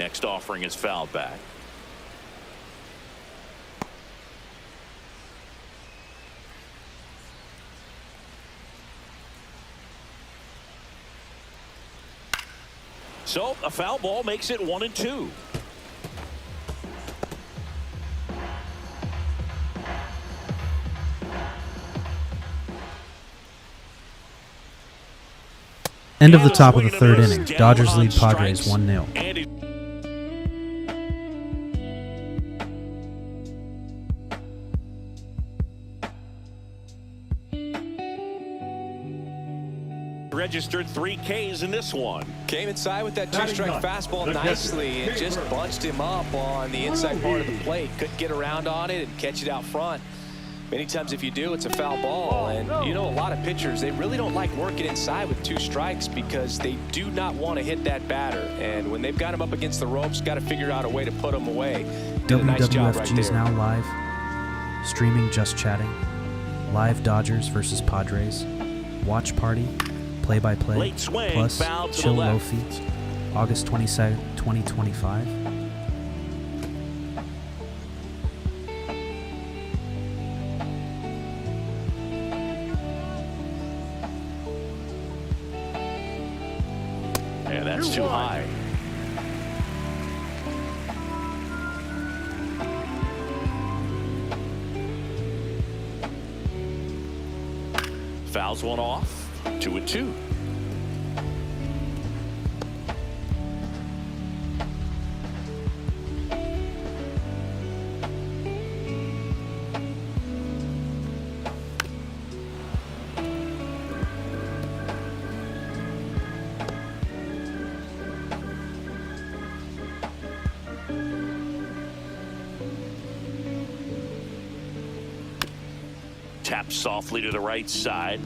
Next offering is fouled back. So a foul ball makes it 1-2. End of the top of the third inning. Dodgers lead Padres 1-0. Registered 3 Ks in this one. Came inside with that 2-strike fastball nicely and just bunched him up on the inside part of the plate. Couldn't get around on it and catch it out front. Many times if you do, it's a foul ball. And you know, a lot of pitchers, they really don't like working inside with 2 strikes because they do not want to hit that batter. And when they've got him up against the ropes, got to figure out a way to put him away. WWFG is now live. Streaming Just Chatting. Live Dodgers versus Padres. Watch Party. Play-by-play. Plus Chill Lofi. August 22nd, 2025. And that's too high. Fouls one off. 2-2. Tap softly to the right side.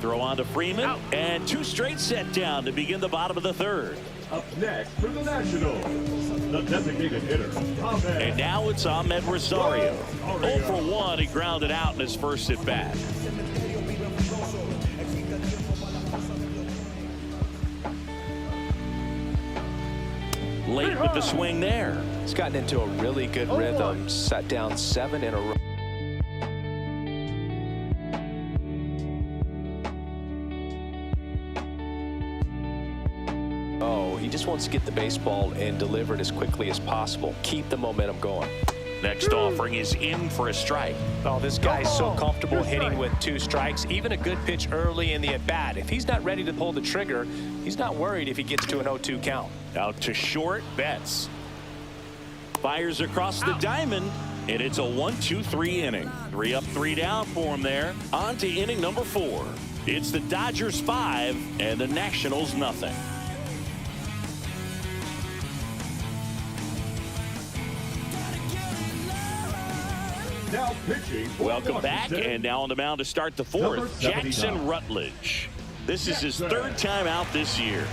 Throw on to Freeman, and 2 straight set down to begin the bottom of the third. Up next for the Nationals, the designated hitter, Ahmed. And now it's Ahmed Rosario. 0 for 1, he grounded out in his first at bat. Late with the swing there. He's gotten into a really good rhythm. Sat down 7 in a row. He just wants to get the baseball and deliver it as quickly as possible. Keep the momentum going. Next offering is in for a strike. Oh, this guy's so comfortable hitting with 2 strikes. Even a good pitch early in the at-bat. If he's not ready to pull the trigger, he's not worried if he gets to an 0-2 count. Out to short, Betts. Fires across the diamond, and it's a 1-2-3 inning. 3 up, 3 down for him there. On to inning number 4. It's the Dodgers 5 and the Nationals nothing. Now pitching. Welcome back, and now on the mound to start the 4th, Jackson Rutledge. This is his 3rd time out this year.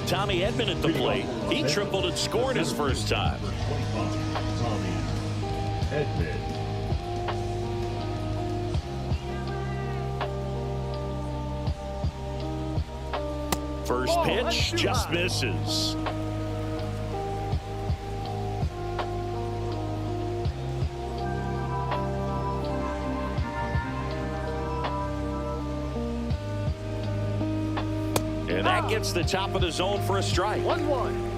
Tommy Edman at the plate. He tripled and scored his first time. Tommy Edman. First pitch just misses. And that gets the top of the zone for a strike. 1-1.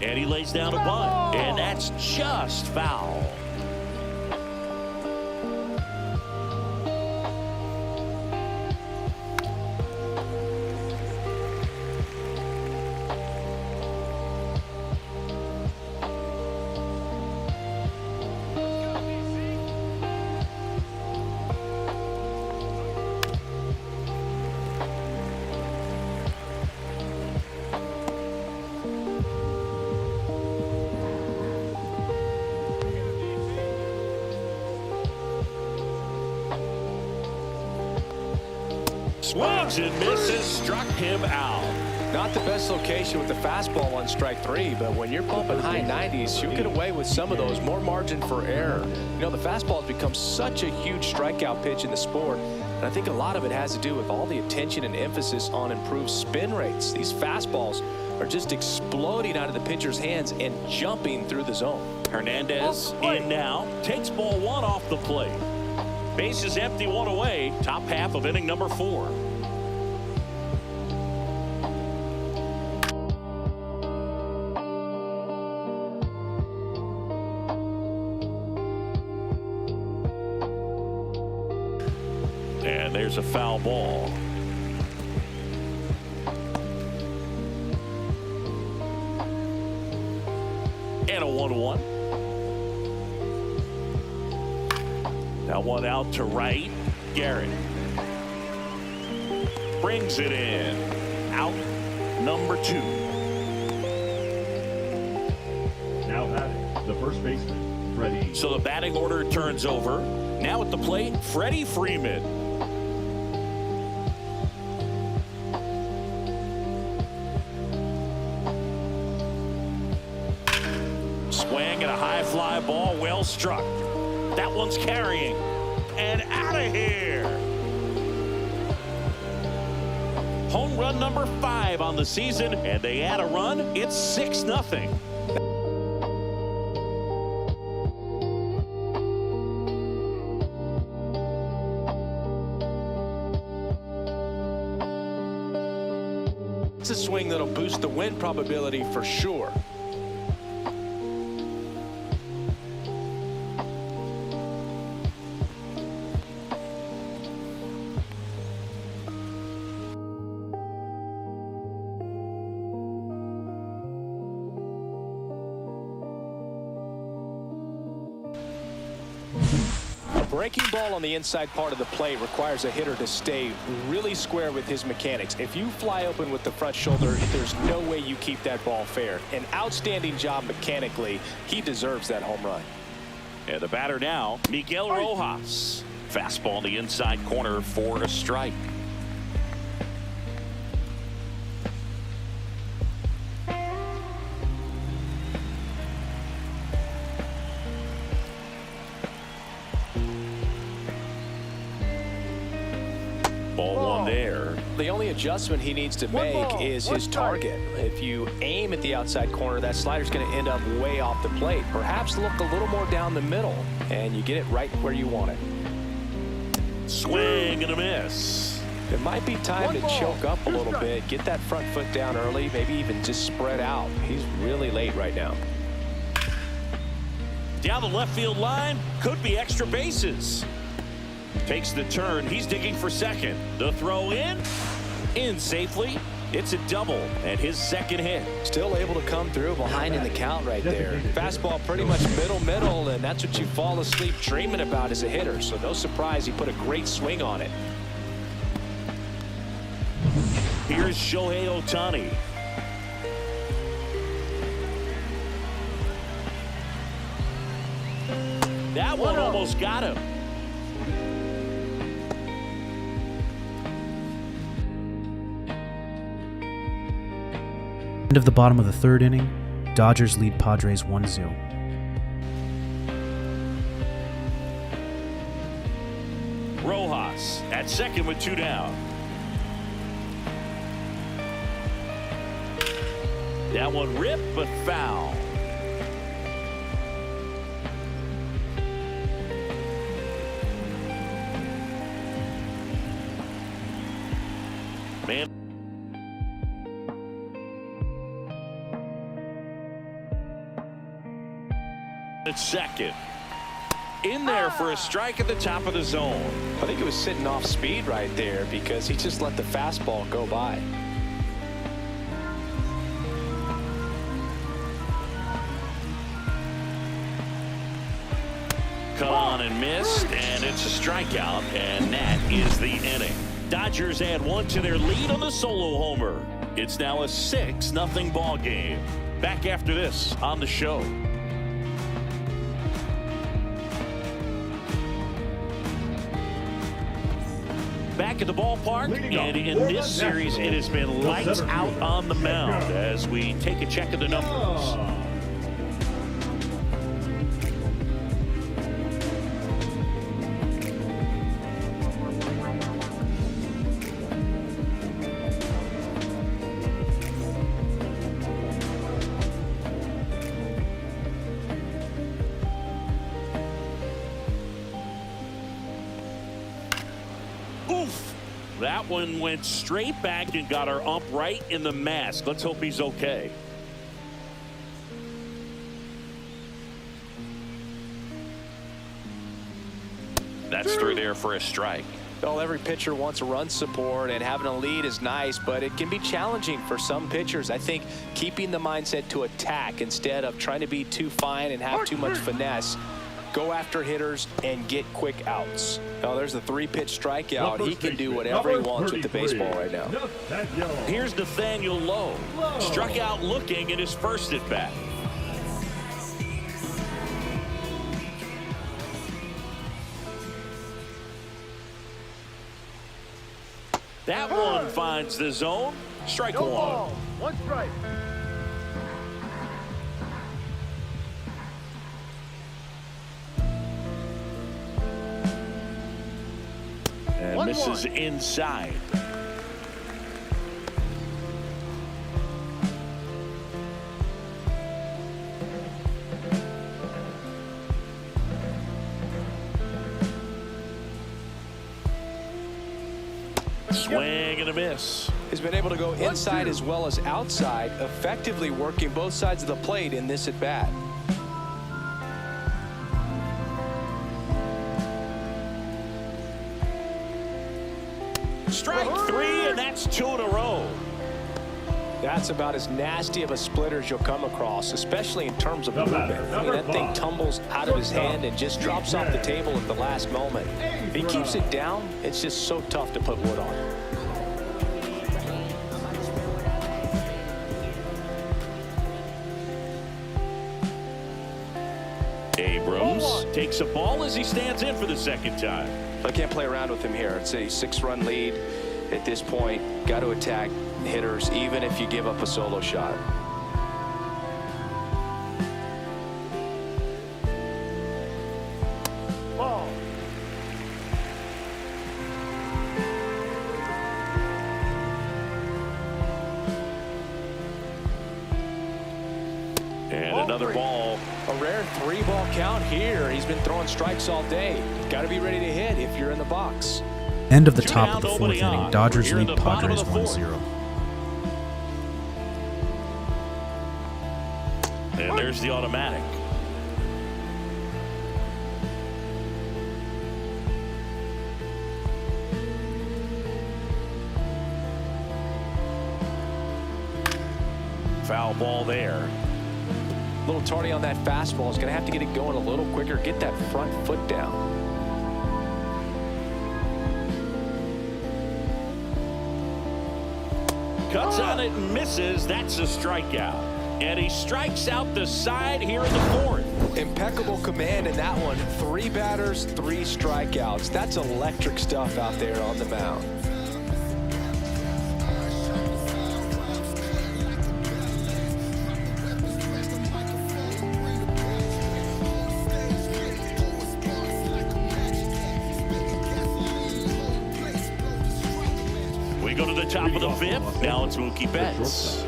And he lays down a bunt, and that's just foul. Swings and misses, struck him out. Not the best location with the fastball on strike 3, but when you're pumping high 90s, you'll get away with some of those. More margin for error. You know, the fastball has become such a huge strikeout pitch in the sport, and I think a lot of it has to do with all the attention and emphasis on improved spin rates. These fastballs are just exploding out of the pitcher's hands and jumping through the zone. Hernandez in now, takes ball 1 off the plate. Base is empty, 1 away, top half of inning number 4. And there's a foul ball. And a 1-1. Now one out to right. Garrett brings it in. Out number 2. Now batting, the first baseman, Freddie. So the batting order turns over. Now at the plate, Freddie Freeman. Swing and a high fly ball, well struck. That one's carrying and out of here. Home run number 5 on the season, and they add a run. It's 6-0. It's a swing that'll boost the win probability for sure. Breaking ball on the inside part of the plate requires a hitter to stay really square with his mechanics. If you fly open with the front shoulder, there's no way you keep that ball fair. An outstanding job mechanically. He deserves that home run. And the batter now, Miguel Rojas. Fastball in the inside corner for a strike. Ball 1 there. The only adjustment he needs to make is his target. If you aim at the outside corner, that slider's going to end up way off the plate. Perhaps look a little more down the middle, and you get it right where you want it. Swing and a miss. It might be time to choke up a little bit, get that front foot down early, maybe even just spread out. He's really late right now. Down the left field line, could be extra bases. Takes the turn, he's digging for second. The throw in safely. It's a double and his second hit. Still able to come through behind in the count right there. Fastball pretty much middle, and that's what you fall asleep dreaming about as a hitter. So no surprise he put a great swing on it. Here's Shohei Ohtani. That one almost got him. End of the bottom of the 3rd inning. Dodgers lead Padres 1-0. Rojas at second with 2 down. That one ripped but foul. Man. At second. In there for a strike at the top of the zone. I think it was sitting off speed right there because he just let the fastball go by. Cut on and missed, and it's a strikeout, and that is the inning. Dodgers add 1 to their lead on the solo homer. It's now a 6-0 ball game. Back after this on the show. Back at the ballpark, and in this series, it has been lights out on the mound as we take a check of the numbers. Oof! That one went straight back and got her ump right in the mask. Let's hope he's okay. That's through there for a strike. Well, every pitcher wants a run support, and having a lead is nice, but it can be challenging for some pitchers. I think keeping the mindset to attack instead of trying to be too fine and have too much finesse. Go after hitters and get quick outs. Now there's the 3-pitch strikeout. He can do whatever he wants with the baseball right now. Here's Nathaniel Lowe. Struck out looking in his first at bat. That one finds the zone. Strike one. One strike. And misses inside. Swing and a miss. He's been able to go inside as well as outside, effectively working both sides of the plate in this at bat. Strike three, and that's 2 in a row. That's about as nasty of a splitter as you'll come across, especially in terms of movement. I mean, that thing tumbles out of his hand and just drops off the table at the last moment. If he keeps it down, it's just so tough to put wood on. Abrams takes a ball as he stands in for the second time. I can't play around with him here. It's a 6-run lead at this point. Got to attack hitters, even if you give up a solo shot. Ball. And another ball. A rare 3-ball count here. He's been throwing strikes all day. Got to be ready to hit if you're in the box. End of the top of the 4th inning. Dodgers lead Padres 1-0. And there's the automatic. Foul ball there. A little tardy on that fastball. Is going to have to get it going a little quicker. Get that front foot down. Cuts on it and misses. That's a strikeout. And he strikes out the side here in the 4th. Impeccable command in that one. 3 batters, 3 strikeouts. That's electric stuff out there on the mound. We go to the top of the 5th. Now it's Mookie Betts.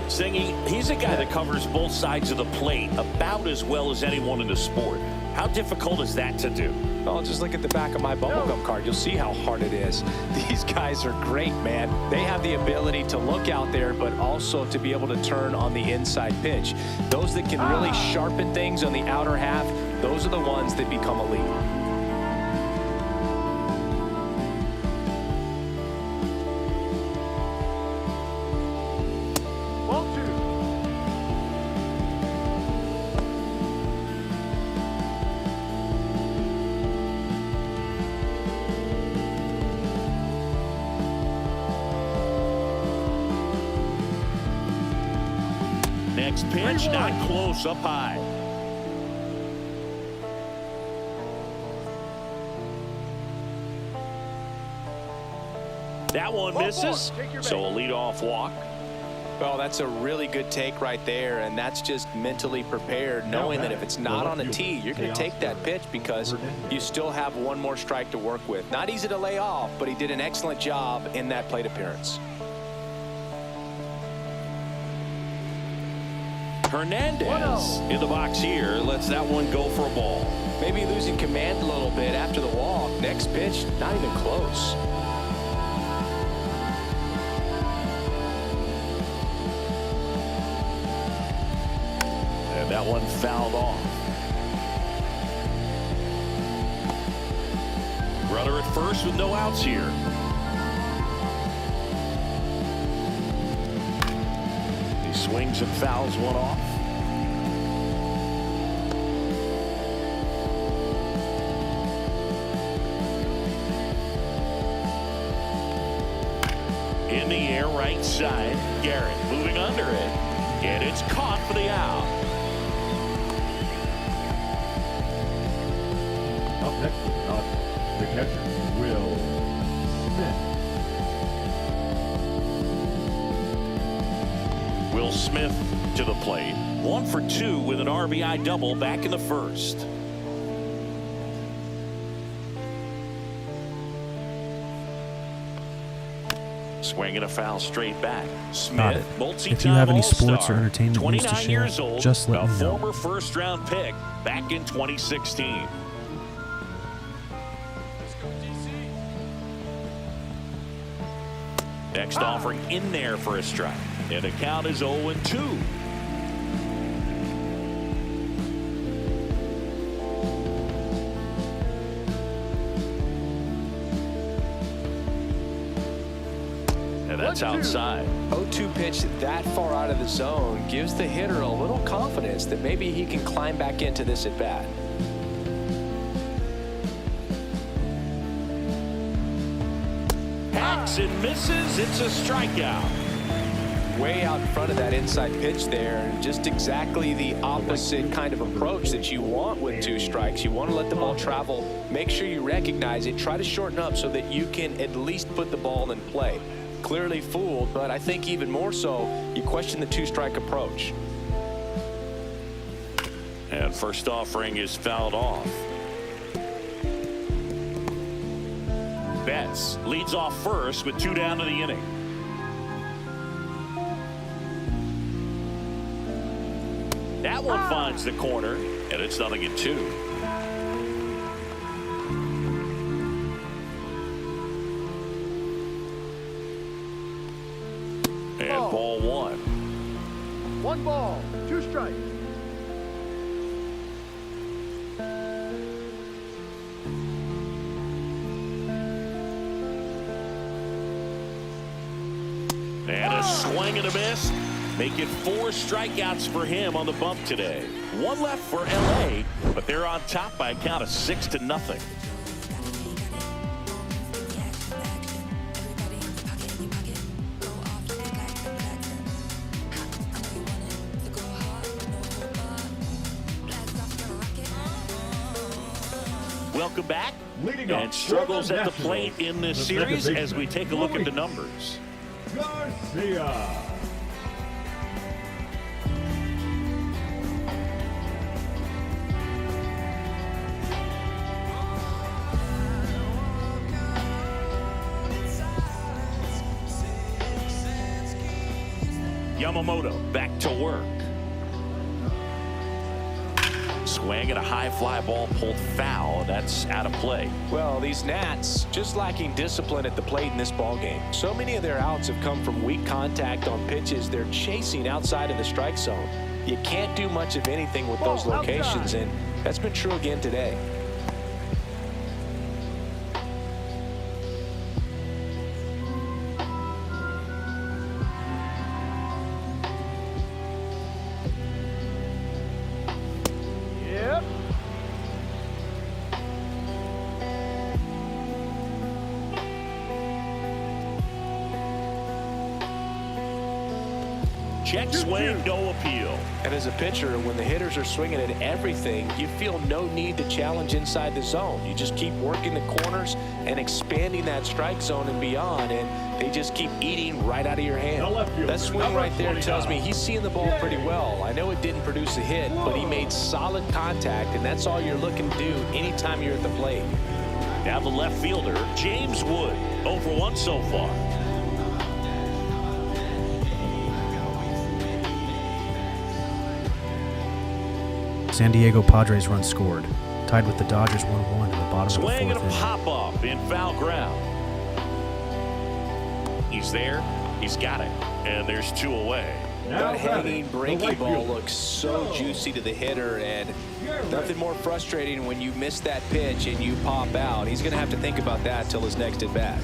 Singy, he's a guy that covers both sides of the plate about as well as anyone in the sport. How difficult is that to do? Oh, just look at the back of my bubblegum card. You'll see how hard it is. These guys are great, man. They have the ability to look out there, but also to be able to turn on the inside pitch. Those that can really sharpen things on the outer half, those are the ones that become elite. Next pitch, not close, up high. That one misses, so a leadoff walk. Well, that's a really good take right there, and that's just mentally prepared, knowing that if it's not on a tee, you're going to take that pitch because you still have one more strike to work with. Not easy to lay off, but he did an excellent job in that plate appearance. Hernandez in the box here, lets that one go for a ball. Maybe losing command a little bit after the walk. Next pitch, not even close. That one fouled off. Runner at first with no outs here. He swings and fouls one off. In the air, right side. Garrett moving under it. And it's caught for the out. Up next to the catcher, Will Smith. Will Smith to the plate. 1 for 2 with an RBI double back in the first. Swinging a foul straight back. Smith, If you have any sports or All-Star, entertainment news to 29 share, years old, just let a me know. former first-round pick back in 2016. Next offering in there for a strike. And the count is 0-2. And that's outside. 0-2 pitch that far out of the zone gives the hitter a little confidence that maybe he can climb back into this at bat. Hacks and misses. It's a strikeout. Way out in front of that inside pitch there, and just exactly the opposite kind of approach that you want with 2 strikes. You want to let the ball travel, make sure you recognize it, try to shorten up so that you can at least put the ball in play. Clearly fooled, but I think even more so, you question the 2-strike approach. And first offering is fouled off. Betts leads off first with 2 down to the inning. That one finds the corner, and it's 0-2. And ball 1. 1 ball, 2 strikes. And a swing and a miss. Make it 4 strikeouts for him on the bump today. 1 left for LA, but they're on top by a count of 6-0. Welcome back. And struggles at the plate in this series as we take a look at the numbers. Garcia. Yamamoto back to work. Swing and a high fly ball pulled foul. That's out of play. Well, these Nats just lacking discipline at the plate in this ball game. So many of their outs have come from weak contact on pitches they're chasing outside of the strike zone. You can't do much of anything with those locations, and that's been true again today. Yep. Check swing, no appeal. And as a pitcher, when the hitters are swinging at everything, you feel no need to challenge inside the zone. You just keep working the corners and expanding that strike zone and beyond, and they just keep eating right out of your hand. That swing right there tells me he's seeing the ball pretty well. I know it didn't produce a hit, but he made solid contact, and that's all you're looking to do anytime you're at the plate. Now the left fielder, James Wood, 0 for 1 so far. San Diego Padres run scored. Tied with the Dodgers 1-1 in the bottom of the fourth Swing and a inning. pop-up in foul ground. He's there. He's got it. And there's 2 away. That hanging breaking ball looks so juicy to the hitter, and nothing more frustrating when you miss that pitch and you pop out. He's going to have to think about that till his next at bat.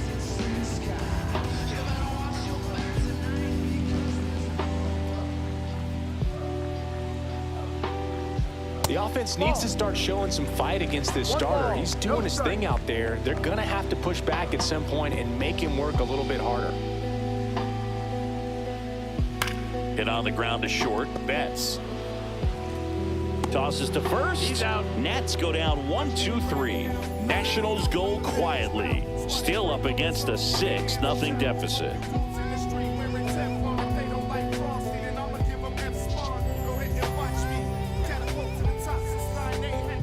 The offense needs to start showing some fight against this starter. He's doing his thing out there. They're going to have to push back at some point and make him work a little bit harder. Hit on the ground to short. Betts tosses to first. He's out. Nats go down 1-2-3. Nationals go quietly. Still up against a 6-0 deficit.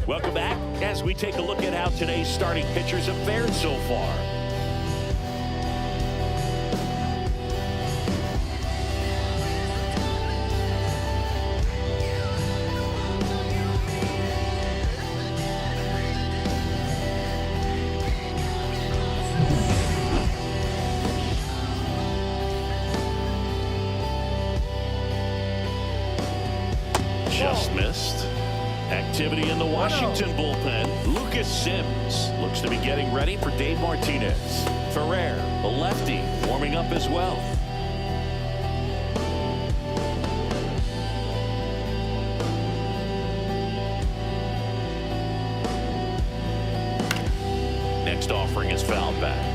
Welcome back as we take a look at how today's starting pitchers have fared so far. Just missed. Activity in the Washington bullpen. Lucas Sims looks to be getting ready for Dave Martinez. Ferrer, the lefty, warming up as well. Next offering is fouled back.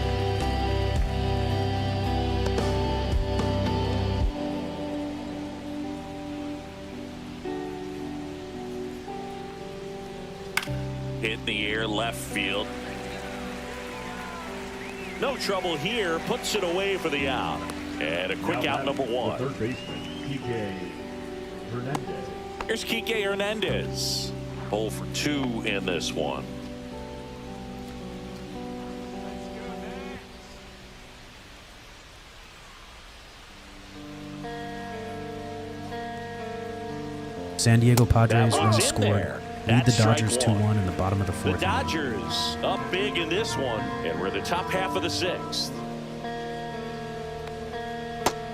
Hit in the air, left field. No trouble here. Puts it away for the out. And a quick out, number 1. Third baseman, Kike Hernandez. Here's Kike Hernandez. 0 for 2 in this one. San Diego Padres That run one's in scored. there. Lead the That's Dodgers strike 2-1 one. in the bottom of the The fourth inning. Dodgers up big in this one, and we're the top half of the 6th.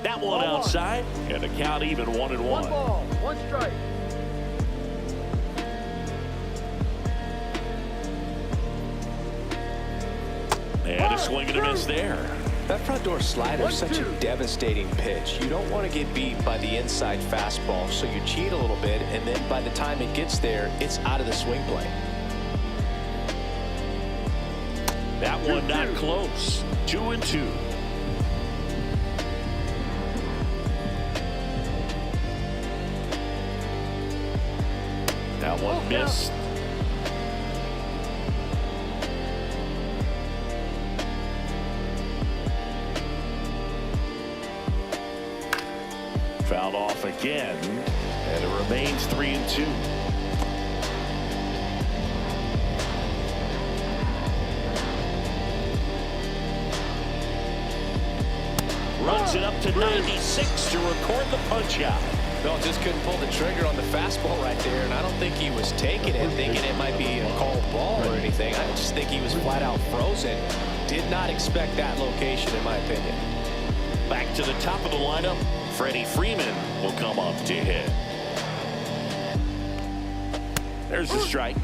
That one outside, and the count even 1-1. 1 ball, 1 strike. And a swing and a miss there. That front door slider is such a devastating pitch. You don't want to get beat by the inside fastball, so you cheat a little bit, and then by the time it gets there, it's out of the swing plane. That one not close. 2-2. That one missed. Fouled off again, and it remains 3-2. Runs it up to 96 to record the punch out. No, just couldn't pull the trigger on the fastball right there, and I don't think he was taking it, thinking it might be a called ball or anything. I just think he was flat out frozen. Did not expect that location, in my opinion. Back to the top of the lineup. Freddie Freeman will come up to hit. There's the strike.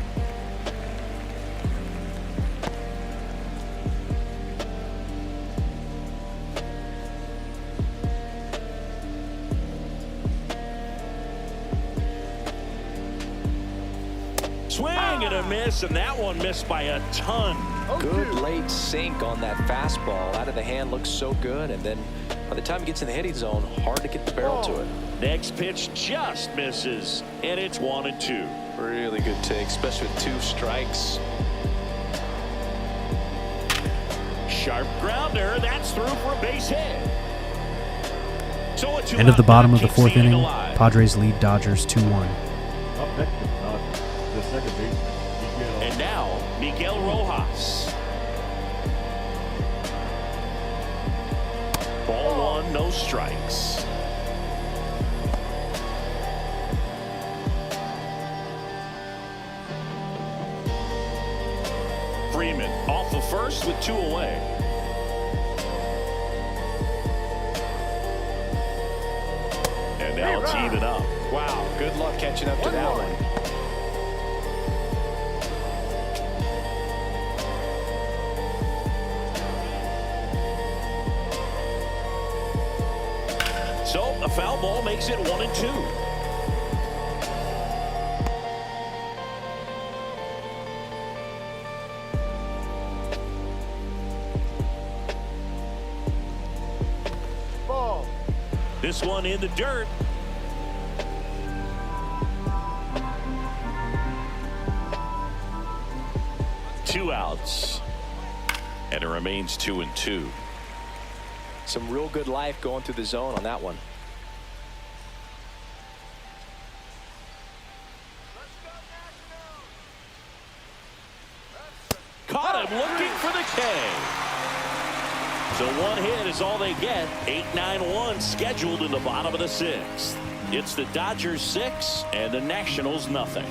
Swing and a miss, and that one missed by a ton. Good late sink on that fastball. Out of the hand looks so good, and then By the time he gets in the hitting zone, hard to get the barrel to it. Next pitch just misses, and it's 1-2. Really good take, especially with 2 strikes. Sharp grounder, that's through for a base hit. So a End of the bottom of the keeps 4th inning. alive. Padres lead Dodgers 2-1. Up next is Dodgers, the second baseman, Miguel. And now, Miguel Rojas. Ball 1, no strikes. Freeman off the first with 2 away. And now it's even up. Wow, good luck catching up to that one. So a foul ball makes it 1-2. Ball. This one in the dirt. Two outs. And it remains 2-2. Some real good life going through the zone on that one. Caught him looking for the K. So 1 hit is all they get. 8-9-1 scheduled in the bottom of the 6th. It's the Dodgers 6 and the Nationals nothing.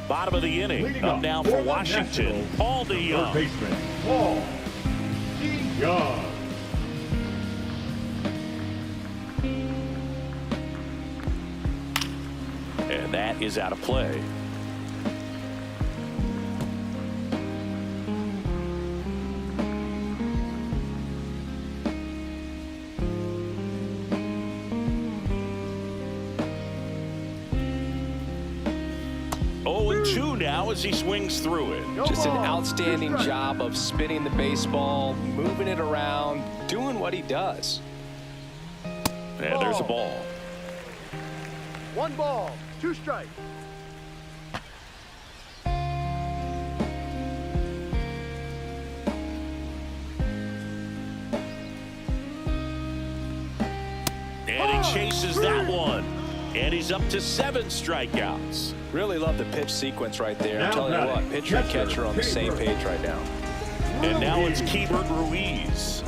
Bottom of the inning. Leading Up up now for for the Washington. Nationals, Paul third DeYoung. baseman, Paul DeYoung. And that is out of play. Oh, and 2 now as he swings through it. Just an outstanding job of spinning the baseball, moving it around, doing what he does. And there's a ball. 1 ball, 2 strikes. And he chases that one. And he's up to 7 strikeouts. Really love the pitch sequence right there. I'm Now telling you what, batting, pitcher and catcher, catcher on the same Keibert. page right now. And now it's Keibert Ruiz.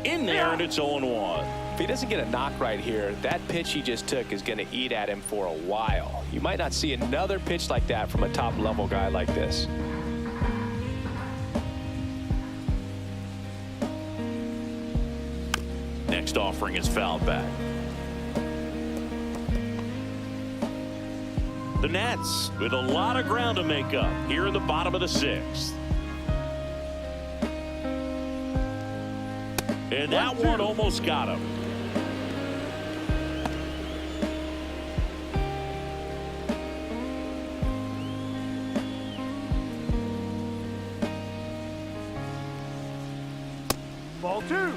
In there, and it's 0-1. If he doesn't get a knock right here, that pitch he just took is going to eat at him for a while. You might not see another pitch like that from a top-level guy like this. Next offering is fouled back. The Nats with a lot of ground to make up here in the bottom of the 6th. And that one almost got him. Ball 2.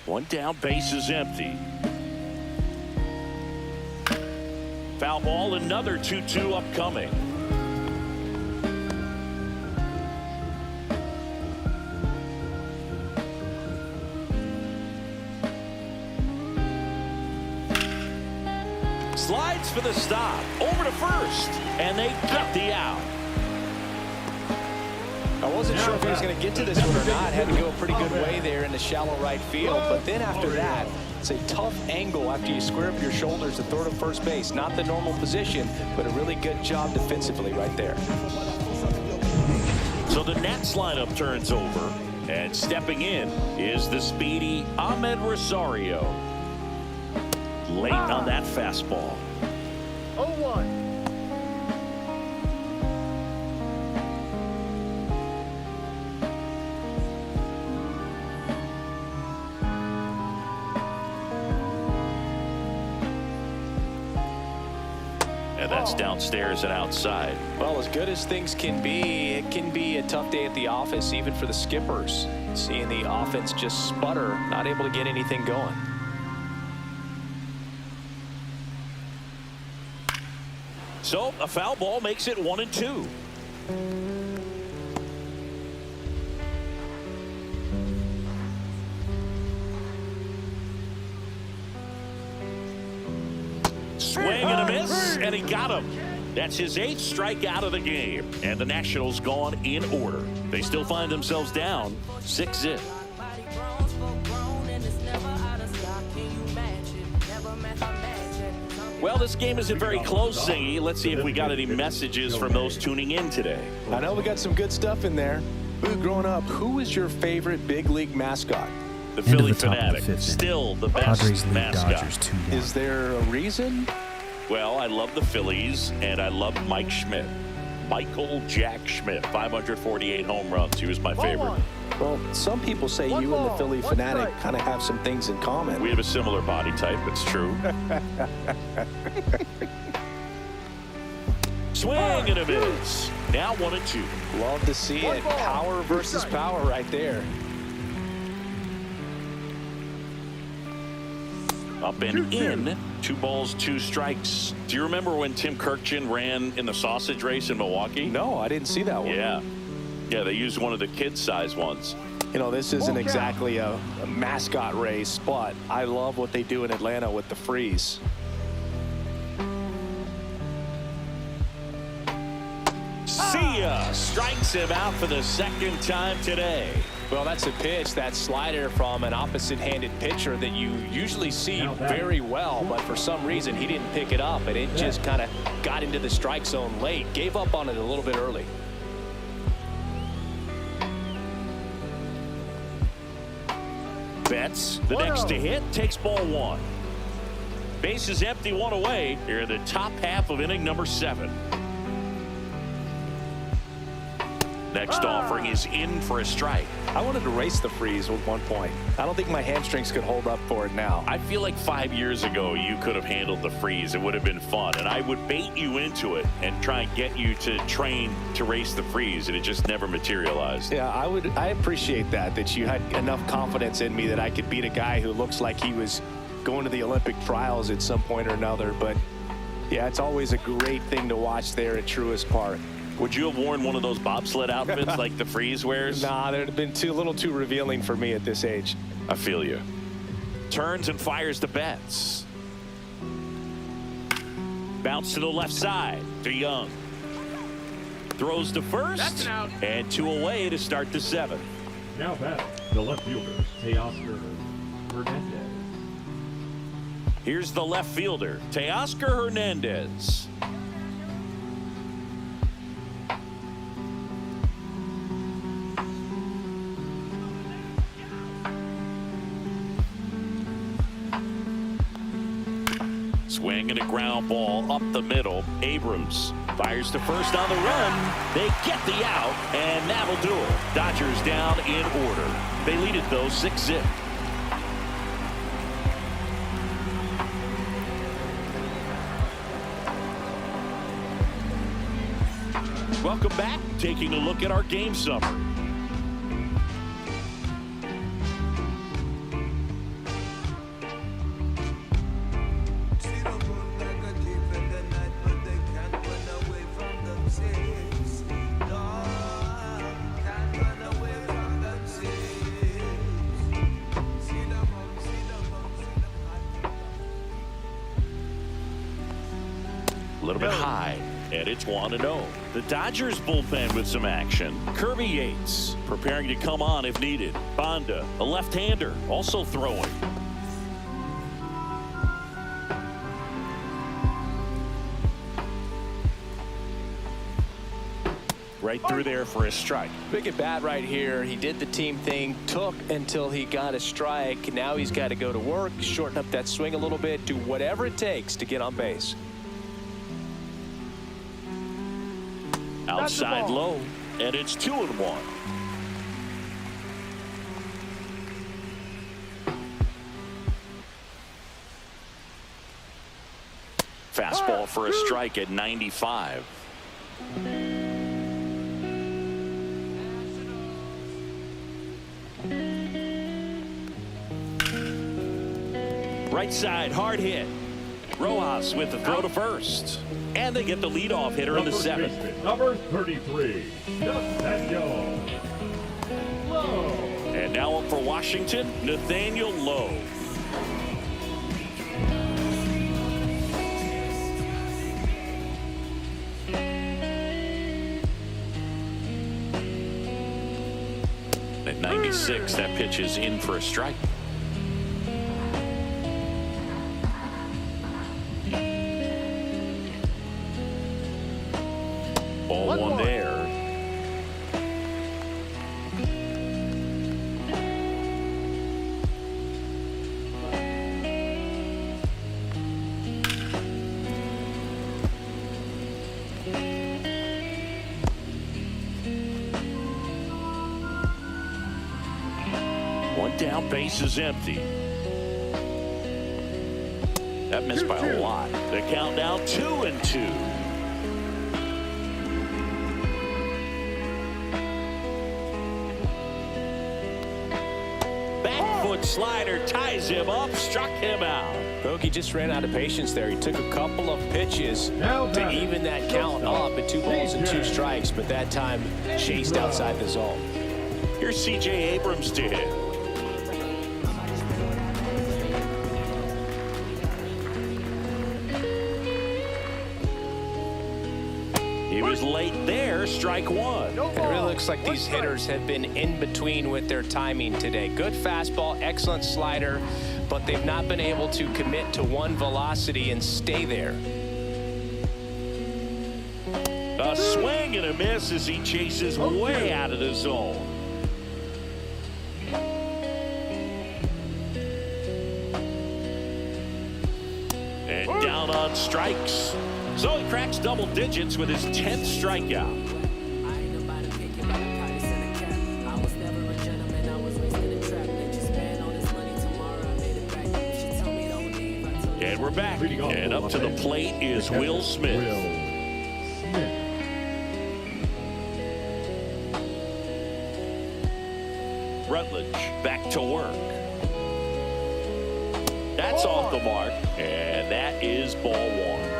One down, base is empty. Foul ball, another 2-2 upcoming. Slides for the stop, over to first, and they get the out. I wasn't sure if he was going to get to this one or not. Had to go a pretty good way there in the shallow right field. But then after that, it's a tough angle after you square up your shoulders to third and first base. Not the normal position, but a really good job defensively right there. So the Nats lineup turns over, and stepping in is the speedy Ahmed Rosario. Late on that fastball. 0-1. that's downstairs and outside. Well, as good as things can be, it can be a tough day at the office, even for the skippers. Seeing the offense just sputter, not able to get anything going. So a foul ball makes it 1-2. Swing and a miss, and he got him. That's his 8th strikeout of the game, and the Nationals gone in order. They still find themselves down 6-0. Well, this game isn't very close, Singy. Let's see if we got any messages from those tuning in today. I know we got some good stuff in there. Boo, growing up, who was your favorite big league mascot? The Philly Fanatic, still the best Padres LIVE mascot. Dodgers 2-1. Is there a reason? Well, I love the Phillies, and I love Mike Schmidt. Michael Jack Schmidt, 548 home runs. He was my favorite. Well, some people say you and the Philly Fanatic kind of have some things in common. We have a similar body type. It's true. Swing and a miss. Now 1-2. Love to see it. Power versus power right there. Up and in. 2 balls, 2 strikes. Do you remember when Tim Kirkjian ran in the sausage race in Milwaukee? No, I didn't see that one. Yeah, they used one of the kid-sized ones. You know, this isn't exactly a mascot race, but I love what they do in Atlanta with the freeze. See ya! Strikes him out for the 2nd time today. Well, that's a pitch, that slider from an opposite-handed pitcher that you usually see very well, but for some reason he didn't pick it up, and it just kind of got into the strike zone late. Gave up on it a little bit early. Betts, the next to hit, takes ball 1. Base is empty, 1 away. Here in the top half of inning number 7. Next offering is in for a strike. I wanted to race the freeze at one point. I don't think my hamstrings could hold up for it now. I feel like 5 years ago you could have handled the freeze. It would have been fun, and I would bait you into it and try and get you to train to race the freeze, and it just never materialized. Yeah, I appreciate that you had enough confidence in me that I could beat a guy who looks like he was going to the Olympic trials at some point or another. But yeah, it's always a great thing to watch there at Truist Park. Would you have worn one of those bobsled outfits like the freeze wears? Nah, they'd have been a little too revealing for me at this age. I feel you. Turns and fires the Betts. Bounce to the left side to Young. Throws to first. That's an out. And 2 away to start the 7th. Now back, the left fielder, Teoscar Hernandez. Here's the left fielder, Teoscar Hernandez. Swing and a ground ball up the middle. Abrams fires to first on the run. They get the out, and that'll do it. Dodgers down in order. They lead it, though, 6-0. Welcome back. Taking a look at our game summary. A little bit high, and it's 1-0. The Dodgers bullpen with some action. Kirby Yates preparing to come on if needed. Bonda, a left-hander, also throwing. Right through there for a strike. Big at bat right here. He did the team thing, took until he got a strike. Now he's got to go to work, shorten up that swing a little bit, do whatever it takes to get on base. Outside low, and it's 2-1. Fastball for a strike at 95. Right side, hard hit. Rojas with the throw to first. And they get the leadoff hitter in the seventh. Number 33, Nathaniel Lowe. And now up for Washington, Nathaniel Lowe. At 96, that pitch is in for a strike. Ball one there. One down, base is empty. That missed by a lot. The count now 2-2. Back foot slider ties him up, struck him out. Bogey just ran out of patience there. He took a couple of pitches to even that count up at 2 balls and 2 strikes, but that time chased outside the zone. Here's C.J. Abrams to hit. He was late there, strike one. It really looks like these hitters have been in between with their timing today. Good fastball, excellent slider, but they've not been able to commit to one velocity and stay there. A swing and a miss as he chases way out of the zone. And down on strikes. So he cracks double digits with his 10th strikeout. And we're back. And up to the plate is Will Smith. Rutledge back to work. That's off the mark. And that is ball one.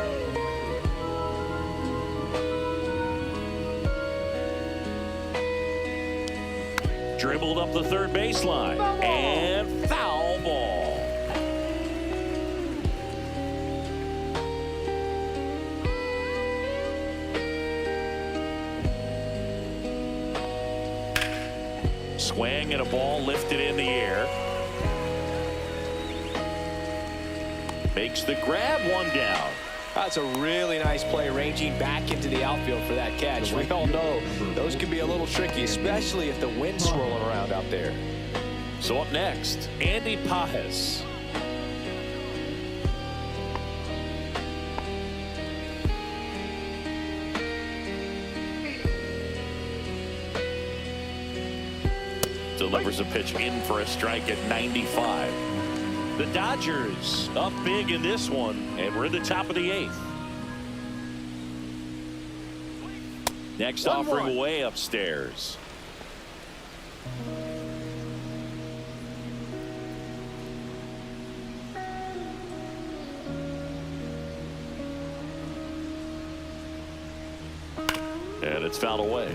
Dribbled up the third baseline. And foul ball. Swing and a ball lifted in the air. Makes the grab, one down. That's a really nice play, ranging back into the outfield for that catch. We all know those can be a little tricky, especially if the wind's swirling around out there. So up next, Andy Pajes. Delivers a pitch in for a strike at 95. The Dodgers up big in this one, and we're in the top of the 8th. Next offering way upstairs. And it's fouled away.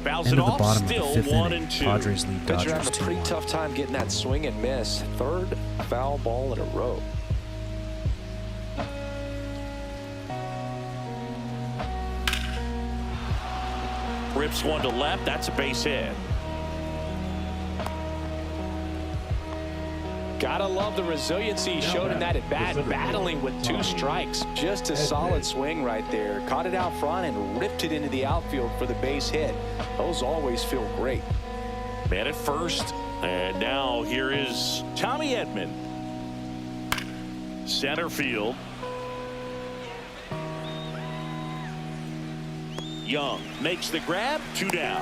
Fouls it End of the off, bottom of still the 5th 1 inning. and 2. Padres lead But you're Dodgers having a pretty 2-1. tough time getting that swing and miss. 3rd foul ball in a row. Rips one to left. That's a base hit. Gotta love the resiliency he showed in that at bat, battling with 2 strikes. Just a solid swing right there. Caught it out front and ripped it into the outfield for the base hit. Those always feel great. Man at first, and now here is Tommy Edman. Center field. Young makes the grab, 2 down.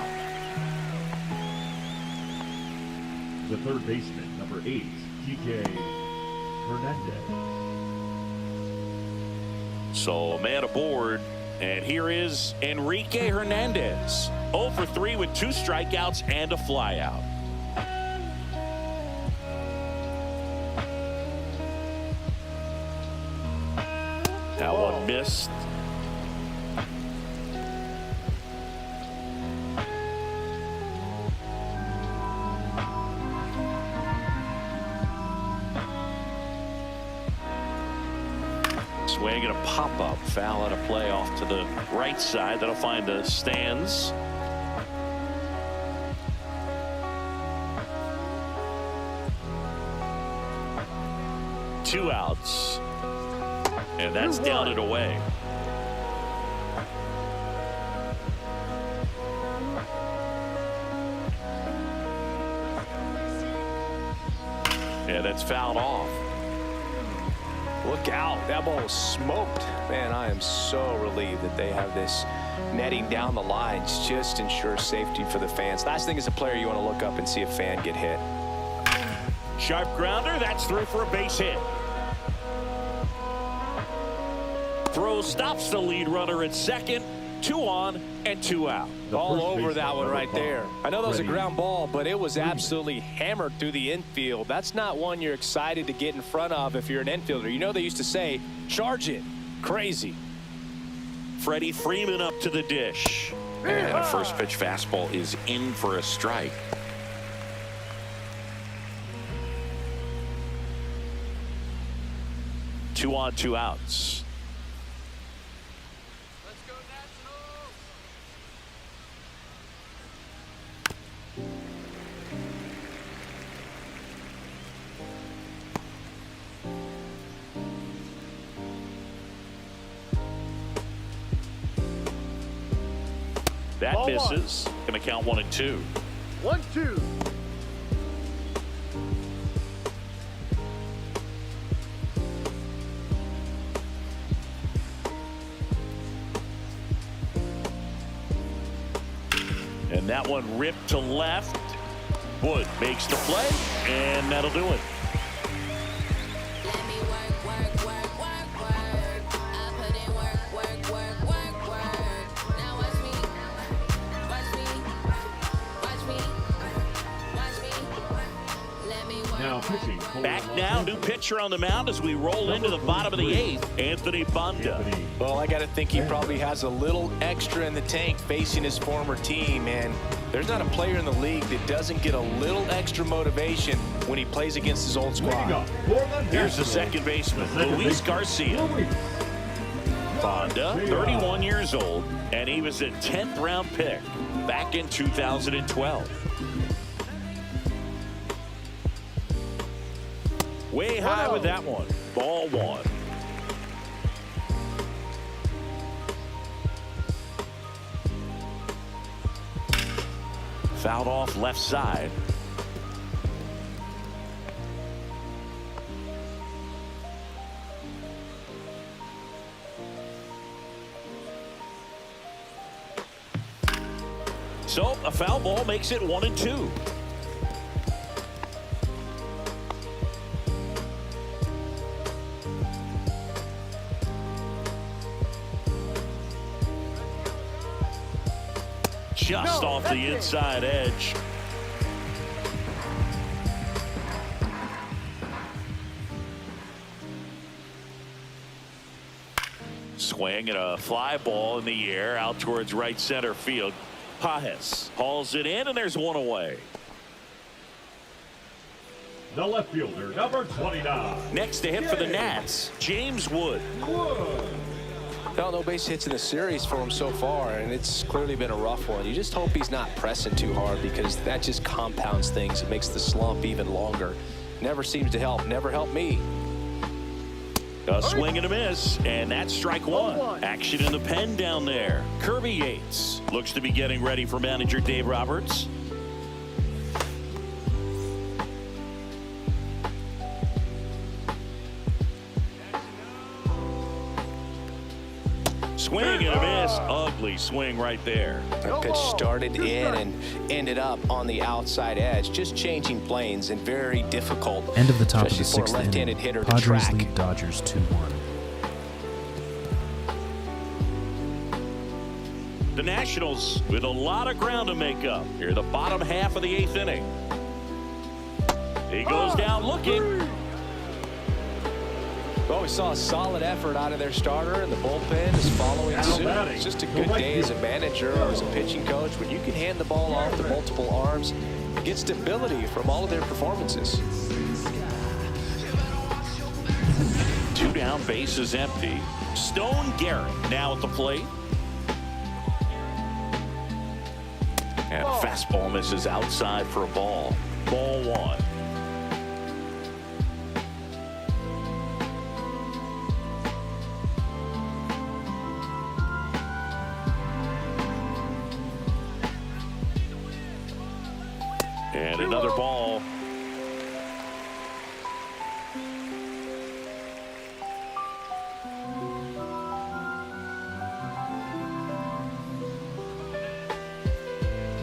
The third baseman, number 8, TJ Hernandez. So a man aboard, and here is Enrique Hernandez. 0 for 3 with 2 strikeouts and a flyout. That one missed. Swing and a pop-up, foul and a play off to the right side. That'll find the stands. Two outs, and that's down and away. And that's fouled off. Look out, that ball was smoked. Man, I am so relieved that they have this netting down the lines. Just ensure safety for the fans. Last thing as a player, you want to look up and see a fan get hit. Sharp grounder, that's through for a base hit. Throw stops the lead runner at second. 2 on and 2 out. All over that one right there. I know that was a ground ball, but it was absolutely hammered through the infield. That's not one you're excited to get in front of if you're an infielder. You know they used to say, charge it. Crazy. Freddie Freeman up to the dish. And a first pitch fastball is in for a strike. Two on, 2 outs. That Ball misses. Going to count 1 and 2. 1-2. And that one ripped to left. Wood makes the play, and that'll do it. Back now, new pitcher on the mound as we roll into the bottom of the 8th, Anthony Banda. Well, I got to think he probably has a little extra in the tank facing his former team, and there's not a player in the league that doesn't get a little extra motivation when he plays against his old squad. Here's the second baseman, Luis Garcia. Banda, 31 years old, and he was a 10th round pick back in 2012. Way high with that one. Ball 1. Fouled off left side. So a foul ball makes it 1 and 2. Just off the inside edge. Swing and a fly ball in the air out towards right center field. Pajes hauls it in, and there's 1 away. The left fielder, number 29. Next to hit for the Nats, James Wood. No base hits in the series for him so far, and it's clearly been a rough one. You just hope he's not pressing too hard, because that just compounds things. It makes the slump even longer. Never seems to help. Never helped me. A swing and a miss, and that's strike one. Action in the pen down there. Kirby Yates looks to be getting ready for manager Dave Roberts. Swing and a miss. Ugly swing right there. That pitch started in and ended up on the outside edge. Just changing planes and very difficult. End of the top of the especially for a sixth left-handed inning. hitter to Padres track. lead Dodgers 2-1. The Nationals with a lot of ground to make up here, the bottom half of the eighth inning. He goes down looking. Well, we saw a solid effort out of their starter, and the bullpen is following suit. It's just a good day as a manager or as a pitching coach when you can hand the ball off to multiple arms and get stability from all of their performances. 2 down, bases empty. Stone Garrett now at the plate. And fastball misses outside for a ball. Ball one. And another ball.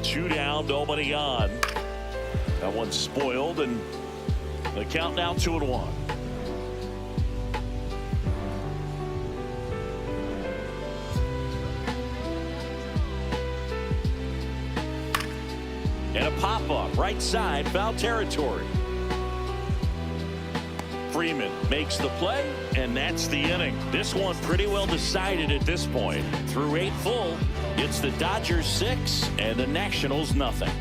Two down, nobody on. That one's spoiled, and the count now 2-1. And a pop-up, right side, foul territory. Freeman makes the play, and that's the inning. This one pretty well decided at this point. Through 8 full, it's the Dodgers 6 and the Nationals nothing.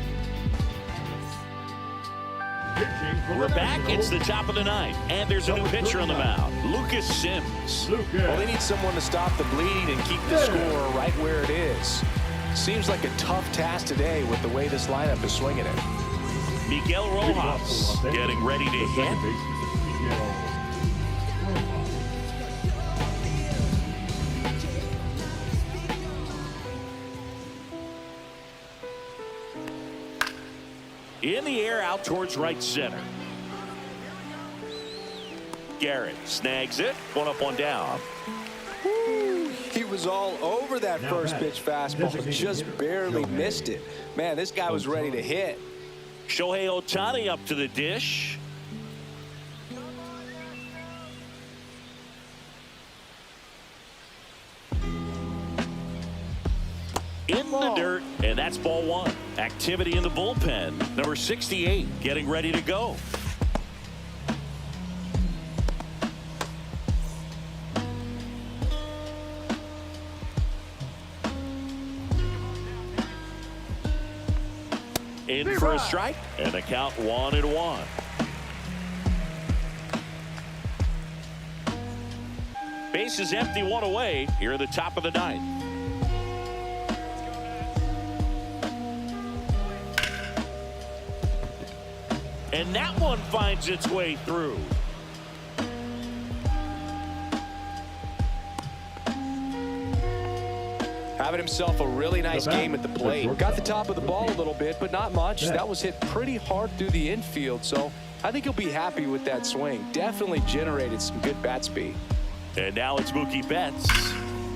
We're back. It's the top of the ninth, and there's a new pitcher on the mound, Lucas Sims. Well, they need someone to stop the bleeding and keep the score right where it is. Seems like a tough task today with the way this lineup is swinging it. Miguel Rojas getting ready to hit. In the air, out towards right center. Garrett snags it. 1 up, 1 down. He was all over that first pitch fastball, just barely missed it. Man, this guy was ready to hit. Shohei Ohtani up to the dish. In the dirt, and that's ball one. Activity in the bullpen. Number 68 getting ready to go. In for a strike, and the count 1-1. Base is empty, 1 away here at the top of the ninth. And that one finds its way through. Having himself a really nice game at the plate. Got the top of the ball a little bit, but not much. That was hit pretty hard through the infield, so I think he'll be happy with that swing. Definitely generated some good bat speed. And now it's Mookie Betts.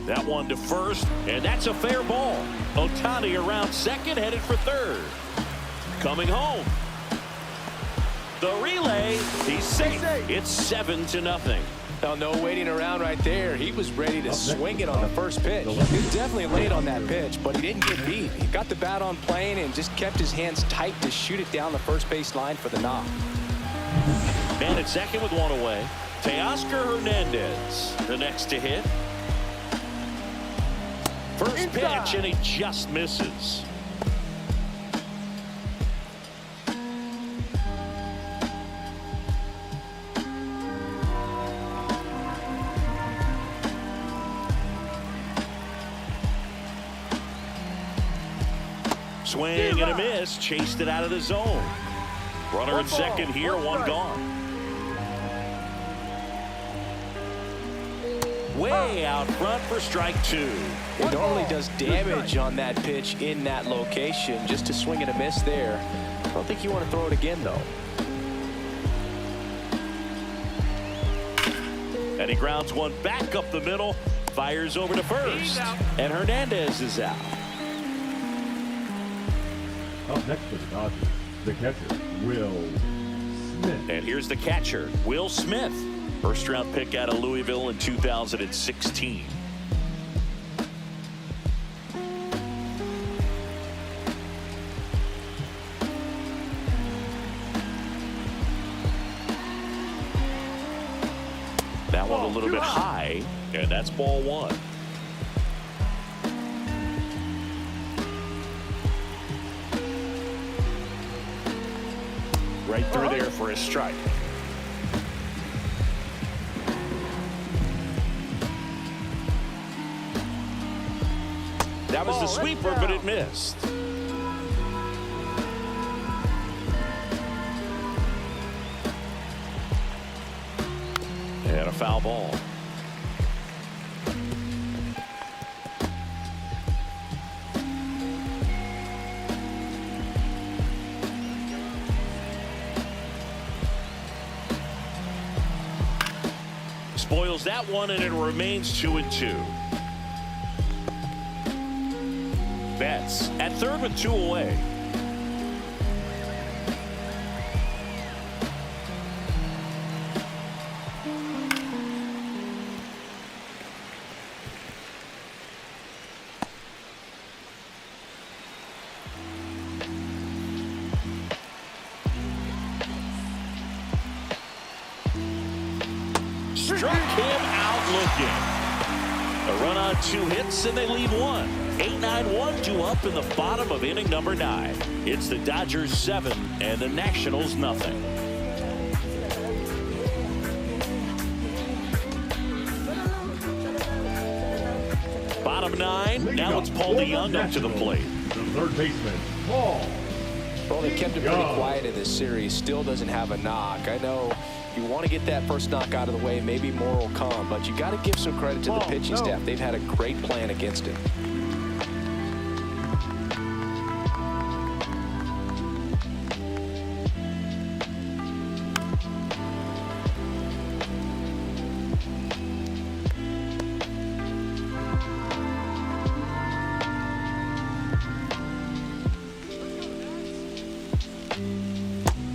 That one to first, and that's a fair ball. Ohtani around second, headed for third. Coming home. The relay, he's safe. It's 7-0. Now, no waiting around right there. He was ready to swing it on the first pitch. He was definitely late on that pitch, but he didn't get beat. He got the bat on plane and just kept his hands tight to shoot it down the first base line for the knock. Man at second with 1 away. Teoscar Hernandez, the next to hit. First pitch, and he just misses. Swing and a miss, chased it out of the zone. Runner at second here, 1 gone. way out front for strike 2. It normally does damage on that pitch in that location. Just to swing and a miss there. I don't think you want to throw it again, though. And he grounds one back up the middle. Fires over to first. And Hernandez is out. Up next for the Dodgers, the catcher, Will Smith. And here's the catcher, Will Smith. First round pick out of Louisville in 2016. That one a little bit high, and that's ball 1. Right through there for a strike. That was the sweeper, but it missed. And a foul ball. Spoils that one, and it remains 2-2. Betts at third with 2 away. Struck him out looking. A run on 2 hits, and they leave 1. 8-9, 1-2 up in the bottom of inning number 9. It's the Dodgers 7 and the Nationals nothing. Bottom 9. Now it's Paul DeYoung up to the plate. The third baseman, Paul. Well, they kept it pretty quiet in this series. Still doesn't have a knock. I know you want to get that first knock out of the way. Maybe more will come, but you got to give some credit to the pitching staff. They've had a great plan against him.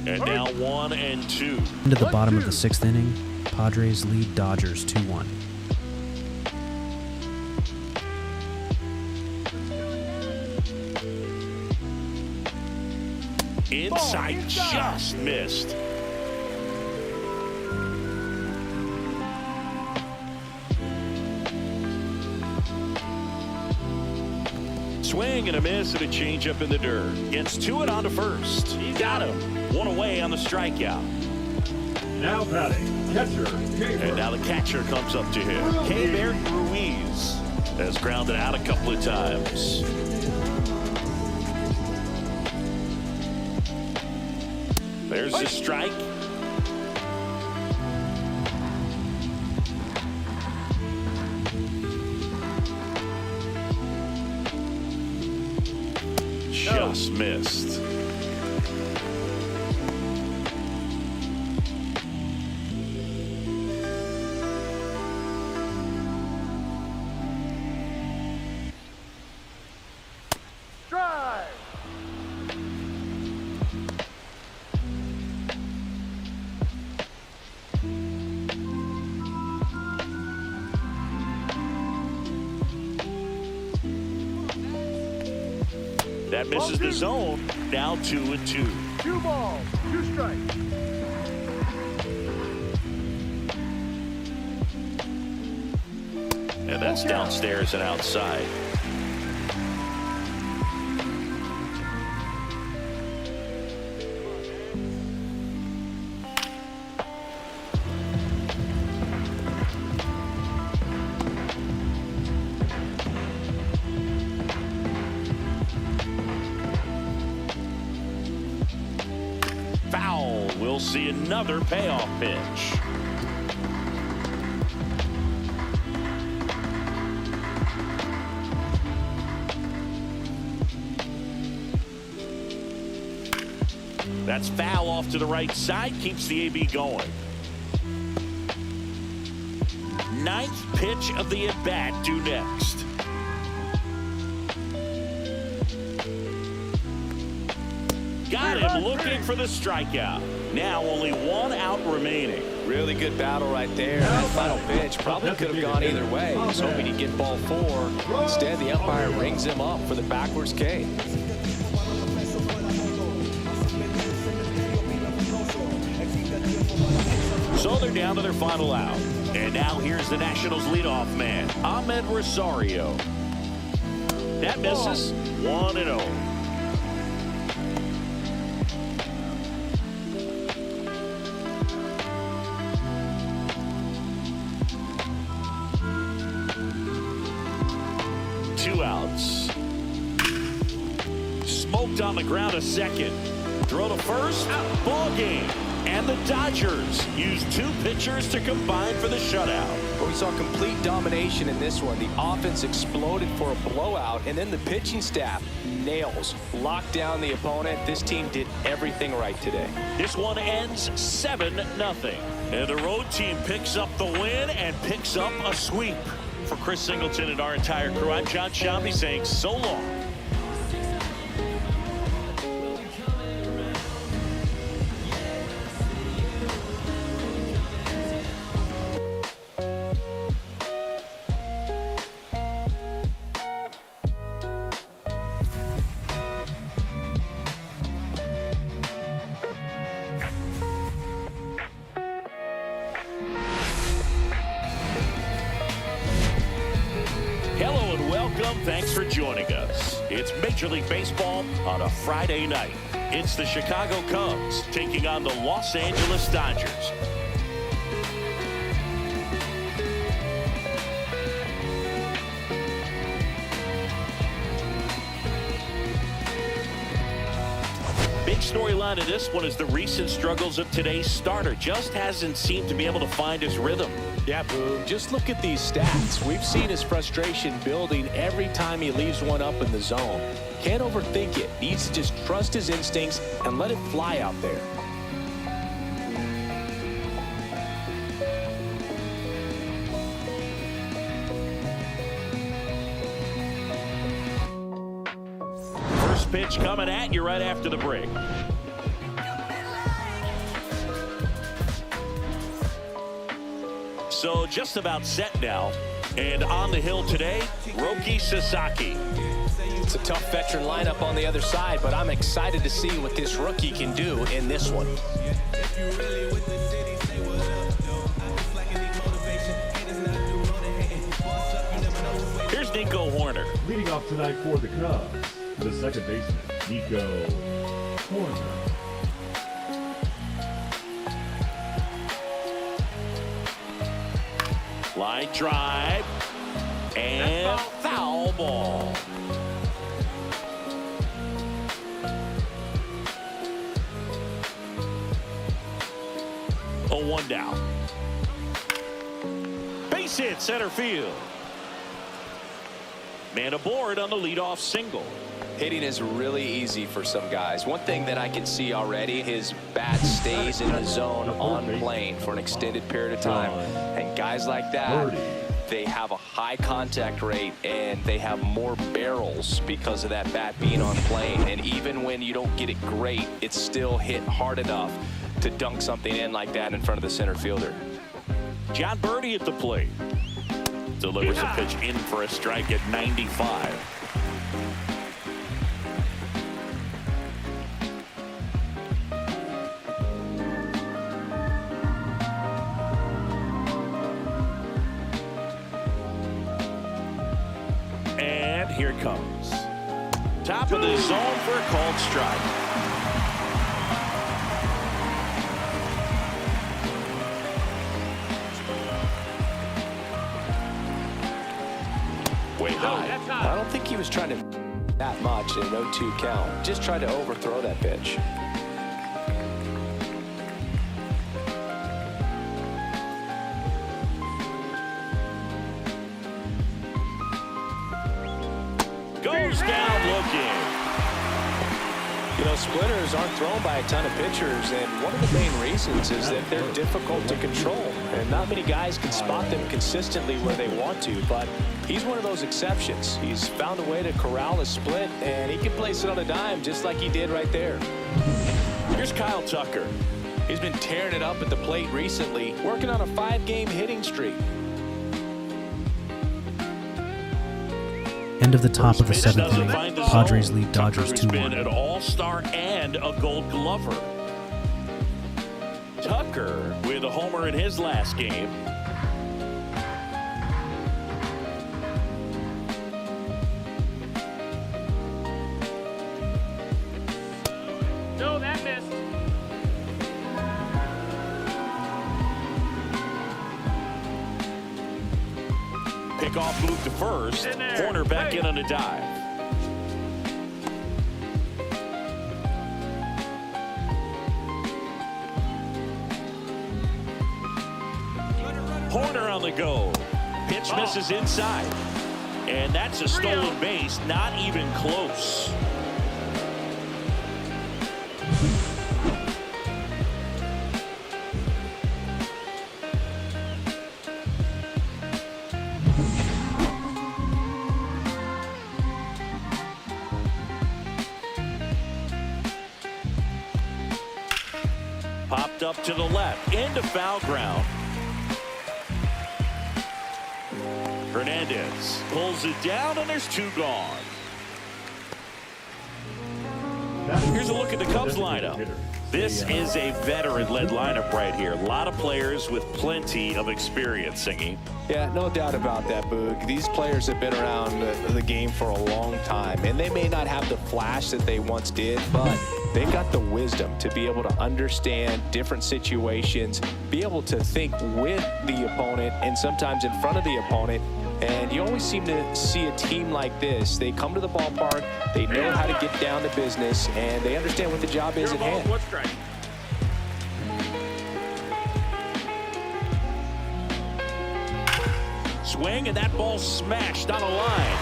And now 1-2. Into the bottom of the 6th inning, Padres lead Dodgers 2-1. Inside, just missed. Swing and a miss and a changeup in the dirt. Gets to it on to first. He got him. 1 away on the strikeout. Now batting, catcher, And now the catcher comes up to him. Keibert Ruiz has grounded out a couple of times. There's the strike. Just missed. That misses the zone. Now 2-2. 2 balls, 2 strikes. And that's downstairs and outside. Foul. We'll see another payoff pitch. That's foul off to the right side. Keeps the AB going. Ninth pitch of the at-bat due next. Got him looking for the strikeout. Now only one out remaining. Really good battle right there. That final pitch probably could have gone either way. He was hoping he'd get ball 4. Instead, the umpire rings him up for the backwards K. So they're down to their final out. And now here's the Nationals leadoff man, Ahmed Rosario. That misses. 1-0. Two outs. Smoked on the ground a second. Throw to first. Ball game. And the Dodgers use 2 pitchers to combine for the shutout. Well, we saw complete domination in this one. The offense exploded for a blowout, and then the pitching staff nails. Locked down the opponent. This team did everything right today. This one ends 7-0. And the road team picks up the win and picks up a sweep. For Chris Singleton and our entire crew, I'm John Shambi saying so long. Thanks for joining us. It's Major League Baseball on a Friday night. It's the Chicago Cubs taking on the Los Angeles Dodgers. Big storyline of this one is the recent struggles of today's starter. Just hasn't seemed to be able to find his rhythm. Yeah, Boom. Just look at these stats. We've seen his frustration building every time he leaves one up in the zone. Can't overthink it. Needs to just trust his instincts and let it fly out there. First pitch coming at you right after the break. So just about set now. And on the hill today, Roki Sasaki. It's a tough veteran lineup on the other side, but I'm excited to see what this rookie can do in this one. Here's Nico Horner. Leading off tonight for the Cubs, the second baseman, Nico Horner. Line drive. And foul ball. Oh, 1 down. Base hit center field. Man aboard on the leadoff single. Hitting is really easy for some guys. One thing that I can see already, his bat stays in the zone on plane for an extended period of time. And guys like that, they have a high contact rate and they have more barrels because of that bat being on plane. And even when you don't get it great, it's still hit hard enough to dunk something in like that in front of the center fielder. John Birdie at the plate. Delivers a pitch in for a strike at 95. And here it comes. Top of the zone for a called strike. Way high. I don't think he was trying to that much in an 0-2 count. Just tried to overthrow that pitch. Goes down looking. You know, splitters aren't thrown by a ton of pitchers, and one of the main reasons is that they're difficult to control, and not many guys can spot them consistently where they want to, but he's one of those exceptions. He's found a way to corral a split, and he can place it on a dime just like he did right there. Here's Kyle Tucker. He's been tearing it up at the plate recently, working on a 5-game hitting streak. End of the top of the Pitch 7th doesn't inning. find the Padres zone. lead Dodgers Tucker, who's been 2-1. an all-star and a Gold Glover. Tucker with a homer in his last game. No, that missed. Pickoff move to first. In there. Corner back Hey. in on a dive. Horner on the go. Pitch misses inside. And that's a stolen base, not even close. Popped up to the left, into foul ground. Hernandez pulls it down, and there's 2 gone. Here's a look at the Cubs lineup. This is a veteran-led lineup right here. A lot of players with plenty of experience, Singy. Yeah, no doubt about that, Boog. These players have been around the game for a long time, and they may not have the flash that they once did, but they've got the wisdom to be able to understand different situations, be able to think with the opponent and sometimes in front of the opponent. And you always seem to see a team like this. They come to the ballpark, they know how to get down to business, and they understand what the job is at hand. What's strike? Swing, and that ball smashed on a line.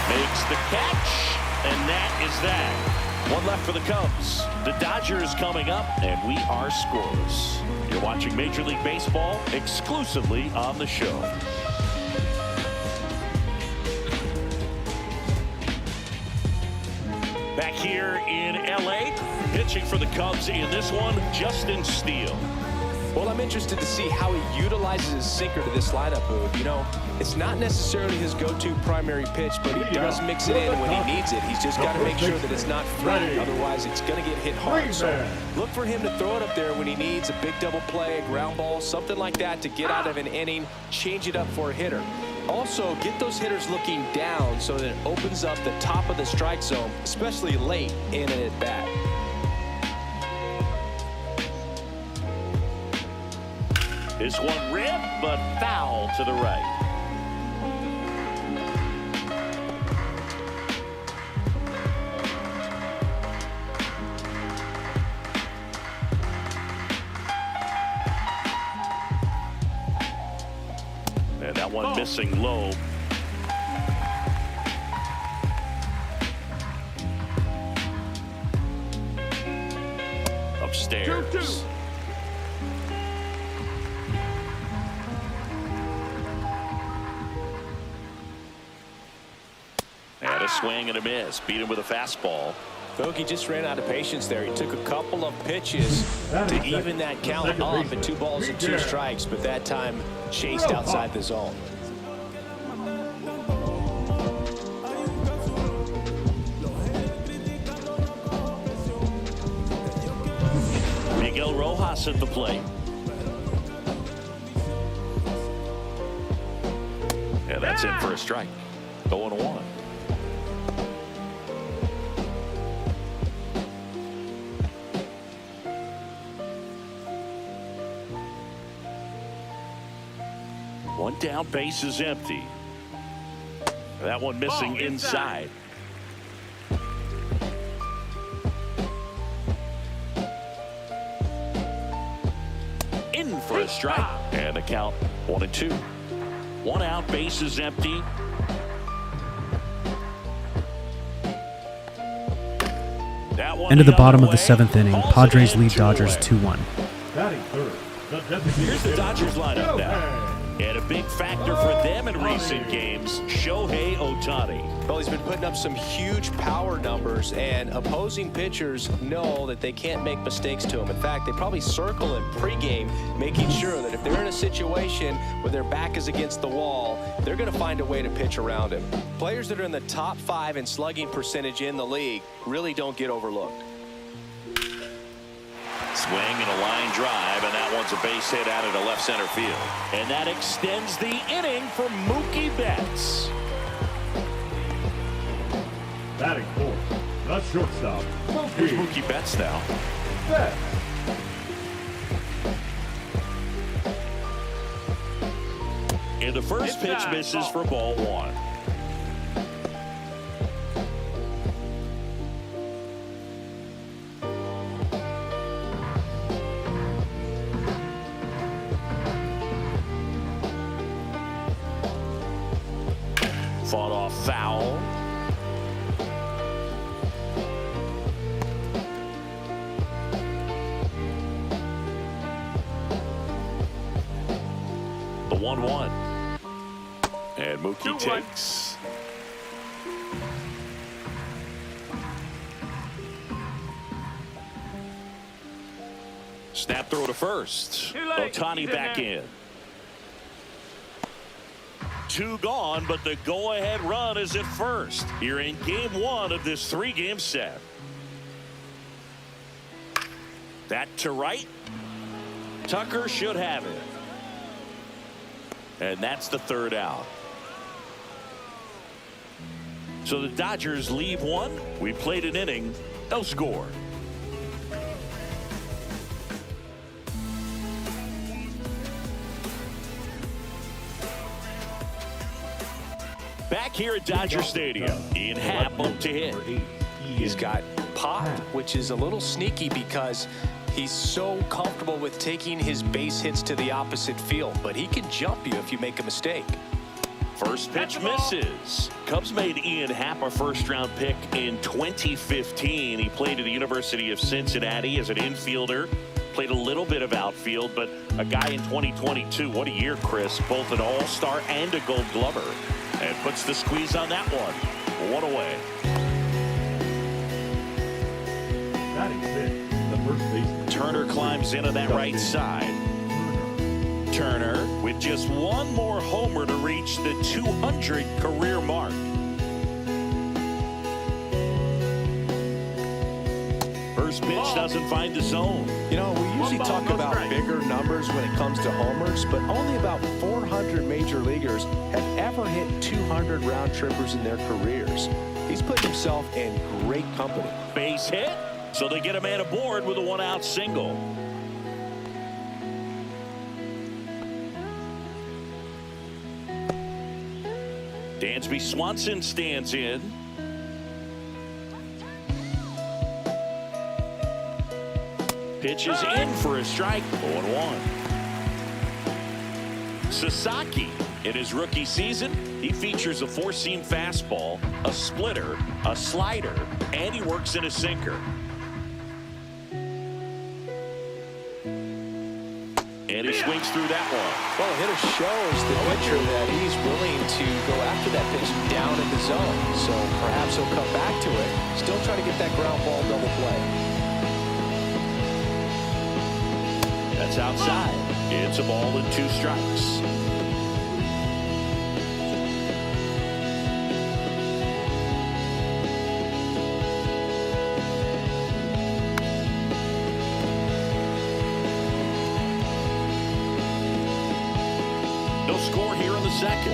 Makes the catch, and that is that. One left for the Cubs. The Dodgers coming up, and we are scoreless. You're watching Major League Baseball exclusively on the show. Back here in L.A., pitching for the Cubs in this one, Justin Steele. Well, I'm interested to see how he utilizes his sinker to this lineup, Boog. You know, it's not necessarily his go-to primary pitch, but he does mix it in when he needs it. He's just got to make sure that it's not free. Otherwise, it's going to get hit hard. So look for him to throw it up there when he needs a big double play, a ground ball, something like that to get out of an inning, change it up for a hitter. Also, get those hitters looking down so that it opens up the top of the strike zone, especially late in an at-bat. This one ripped, but foul to the right. And that one missing low. Upstairs. 2-2. And a swing and a miss. Beat him with a fastball. Bogey just ran out of patience there. He took a couple of pitches to even that count up at 2 balls and 2 strikes, but that time chased outside the zone. Miguel Rojas at the plate. And that's in for a strike. 0-1. One down, base is empty. That one missing inside. In for a strike. And the count 1-2. 1 out, base is empty. That one End of the bottom of other the way. 7th inning. Calls it Padres in, lead 2 Dodgers away. 2-1. Batting third, the designated Here's the hitter, Dodgers lineup now. And a big factor for them in recent games, Shohei Ohtani. Well, he's been putting up some huge power numbers, and opposing pitchers know that they can't make mistakes to him. In fact, they probably circle him pregame, making sure that if they're in a situation where their back is against the wall, they're going to find a way to pitch around him. Players that are in the top 5 in slugging percentage in the league really don't get overlooked. Swing and a line drive, and that one's a base hit out into left center field. And that extends the inning for Mookie Betts. batting fourth, the shortstop, Here's Mookie Betts now. Betts. And the first pitch misses for ball 1. Fought off foul. The 1-1. And Mookie 2-1. takes. Snap throw to first. Too late. Ohtani He's in back there. in. 2 gone, but the go-ahead run is at first. Here in game 1 of this 3-game set. That to right. Tucker should have it. And that's the 3rd out. So the Dodgers leave 1. We played an inning. No score. Back here at Dodger Stadium, Ian Happ up to hit. He's got pop, which is a little sneaky because he's so comfortable with taking his base hits to the opposite field, but he can jump you if you make a mistake. First pitch misses. Cubs made Ian Happ a first-round pick in 2015. He played at the University of Cincinnati as an infielder. Played a little bit of outfield, but a guy in 2022. What a year, Chris. Both an all-star and a gold glover. And puts the squeeze on that one. 1 away. Batting fifth, the first baseman. Turner climbs into that right side. Turner with just 1 more homer to reach the 200 career mark. First pitch doesn't find the zone. You know, we usually ball, talk no about strike. bigger numbers when it comes to homers, but only about 400 major leaguers have ever hit 200 round trippers in their careers. He's put himself in great company. Base hit, so they get a man aboard with a 1-out single. Dansby Swanson stands in. Pitches in for a strike. 0-1. Sasaki, in his rookie season, he features a 4-seam fastball, a splitter, a slider, and he works in a sinker. And he swings through that one. Well, the hitter shows the pitcher that he's willing to go after that pitch down in the zone. So perhaps he'll come back to it. Still trying to get that ground ball double play. That's outside. It's a ball and 2 strikes. No score here in the second.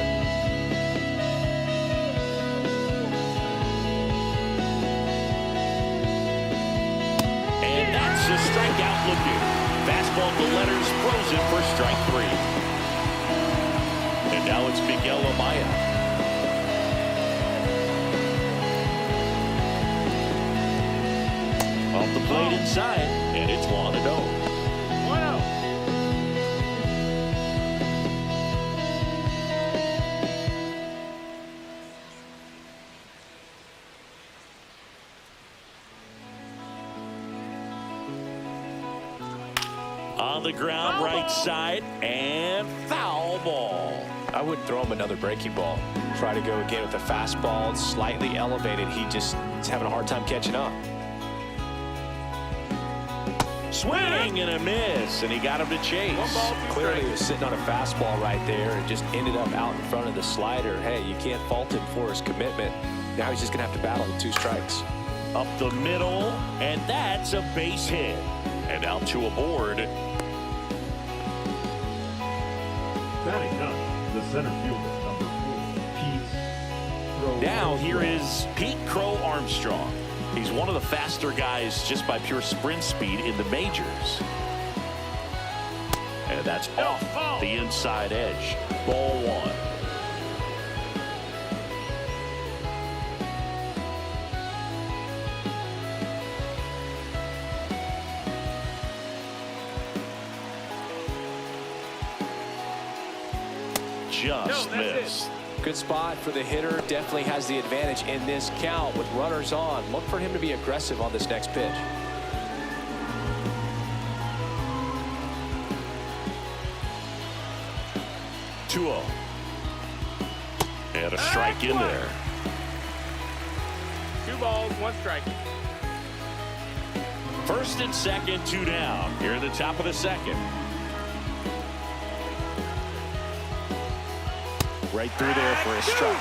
And that's a strikeout looking. Fastball to letters, frozen for strike 3. And now it's Miguel Amaya. Off the plate inside, and it's 1-0. 1-0. the ground, right side, and foul ball. I wouldn't throw him another breaking ball. Try to go again with a fastball. It's slightly elevated. He just is having a hard time catching up. Swing and a miss, and he got him to chase. Clearly he was sitting on a fastball right there and just ended up out in front of the slider. Hey, you can't fault him for his commitment. Now he's just going to have to battle with 2 strikes. Up the middle, and that's a base hit. And out to a board. Batting ninth, the center fielder, number 4, Pete Crow. Now here is Pete Crow Armstrong. He's one of the faster guys just by pure sprint speed in the majors. And that's off the inside edge. Ball 1. Just missed. Good spot for the hitter. Definitely has the advantage in this count with runners on. Look for him to be aggressive on this next pitch. Two-0. And a strike in there. 2 balls, 1 strike. First and second, 2 down. Here in the top of the second. Right through there for a strike.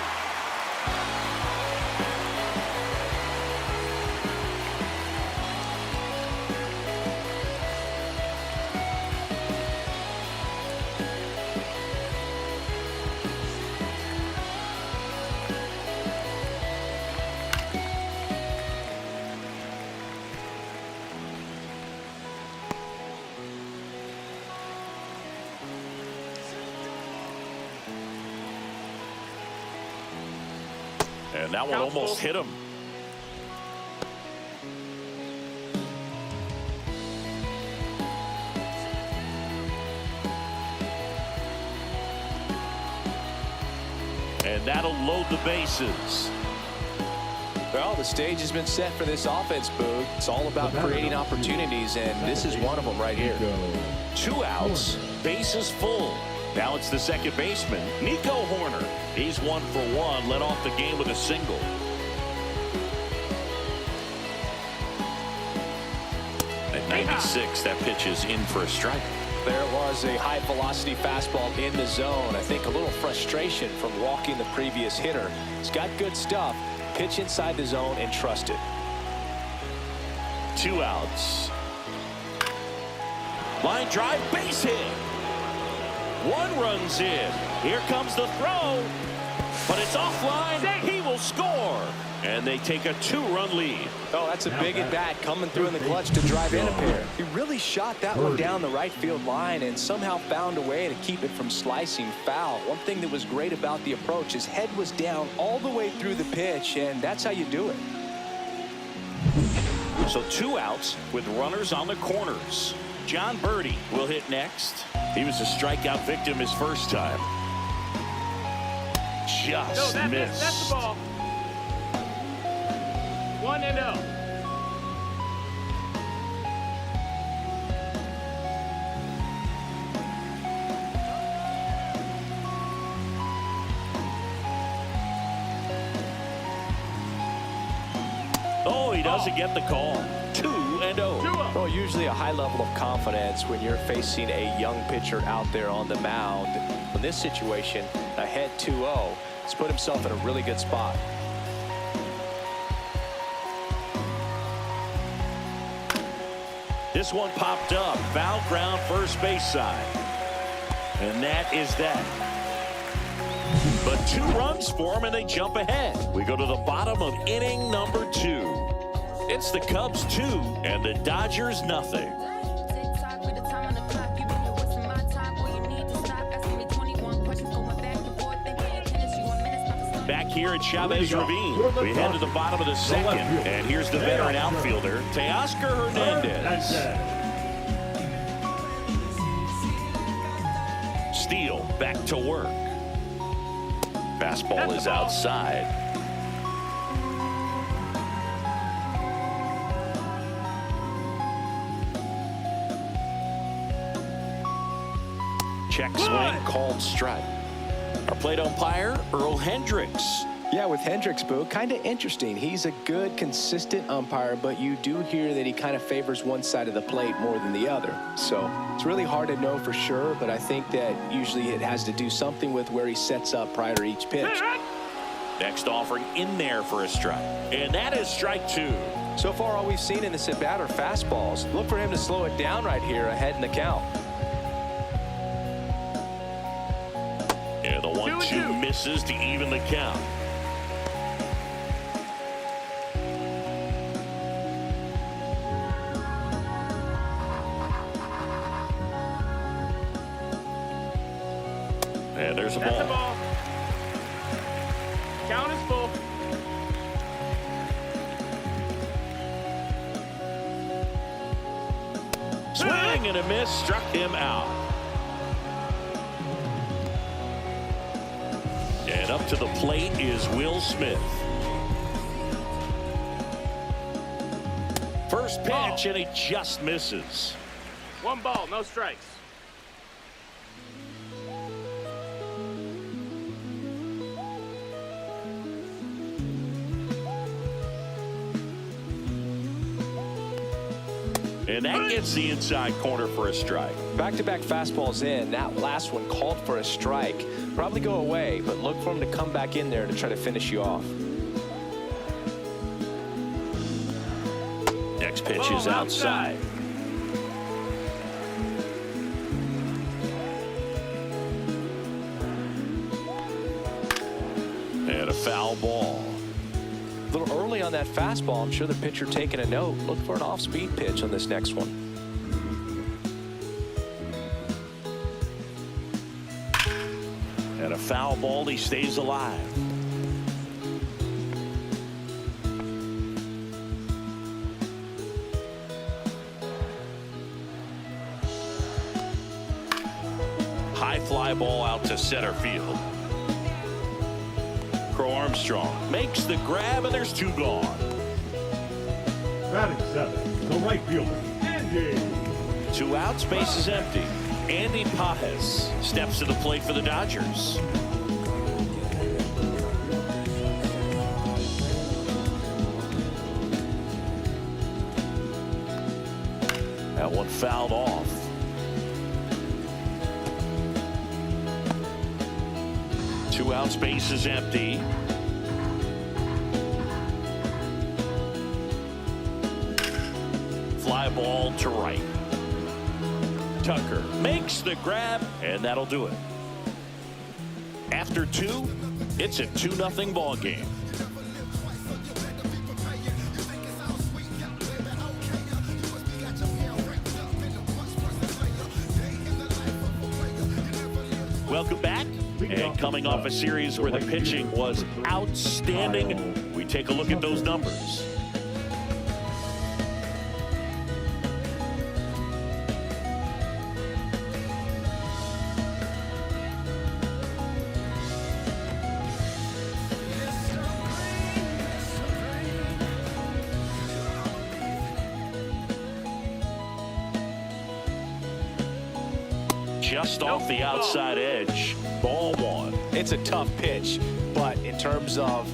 And that one almost hit him. And that'll load the bases. Well, the stage has been set for this offense, Boog. It's all about creating opportunities, and this is one of them right here. 2 outs, bases full. Now it's the second baseman, Nico Horner. He's 1 for 1, led off the game with a single. At 96, that pitch is in for a strike. There was a high velocity fastball in the zone. I think a little frustration from walking the previous hitter. He's got good stuff. Pitch inside the zone and trust it. 2 outs. Line drive, base hit. 1 runs in. Here comes the throw, but it's offline. He will score, and they take a 2-run lead. Oh, that's a big at bat coming through in the clutch to drive in a pair. He really shot that one down the right field line and somehow found a way to keep it from slicing foul. One thing that was great about the approach, his head was down all the way through the pitch, and that's how you do it. So 2 outs with runners on the corners. John Birdie will hit next. He was a strikeout victim his first time. Just missed. That's the ball. 1-0. Oh, he doesn't get the call. 2-0. Well, usually a high level of confidence when you're facing a young pitcher out there on the mound. In this situation, ahead 2-0, he's put himself in a really good spot. This one popped up. Foul ground, first base side. And that is that. But 2 runs for him, and they jump ahead. We go to the bottom of inning number 2. It's the Cubs 2 and the Dodgers nothing. Back here at Chavez Ravine, we head to the bottom of the second, and here's the veteran outfielder, Teoscar Hernandez. Steele back to work. Fastball is outside. Check swing, called strike. Our plate umpire, Earl Hendricks. Yeah, with Hendricks, Boo, kind of interesting. He's a good, consistent umpire, but you do hear that he kind of favors one side of the plate more than the other. So it's really hard to know for sure, but I think that usually it has to do something with where he sets up prior to each pitch. Next offering in there for a strike. And that is strike 2. So far, all we've seen in this at-bat are fastballs. Look for him to slow it down right here ahead in the count. And the 1-2 misses to even the count. And there's a ball. That's a ball. Count is full. Swing and a miss, struck him out. And up to the plate is Will Smith. First pitch, and he just misses. 1 ball, no strikes. And that gets the inside corner for a strike. Back-to-back fastballs in. That last one called for a strike. Probably go away, but look for him to come back in there to try to finish you off. Next pitch is outside. And a foul ball. A little early on that fastball. I'm sure the pitcher taking a note. Look for an off-speed pitch on this next one. And a foul ball, he stays alive. High fly ball out to center field. Crow Armstrong makes the grab, and there's 2 gone. Batting 7, the right fielder, Andy. 2 outs, base is empty. Andy Pajes steps to the plate for the Dodgers. That one fouled off. Two outs, base is empty. Fly ball to right. Tucker makes the grab, and that'll do it. After 2, it's a 2-0 ball game. Welcome back. And coming off a series where the pitching was outstanding, we take a look at those numbers. Just off the outside edge. Ball 1. It's a tough pitch, but in terms of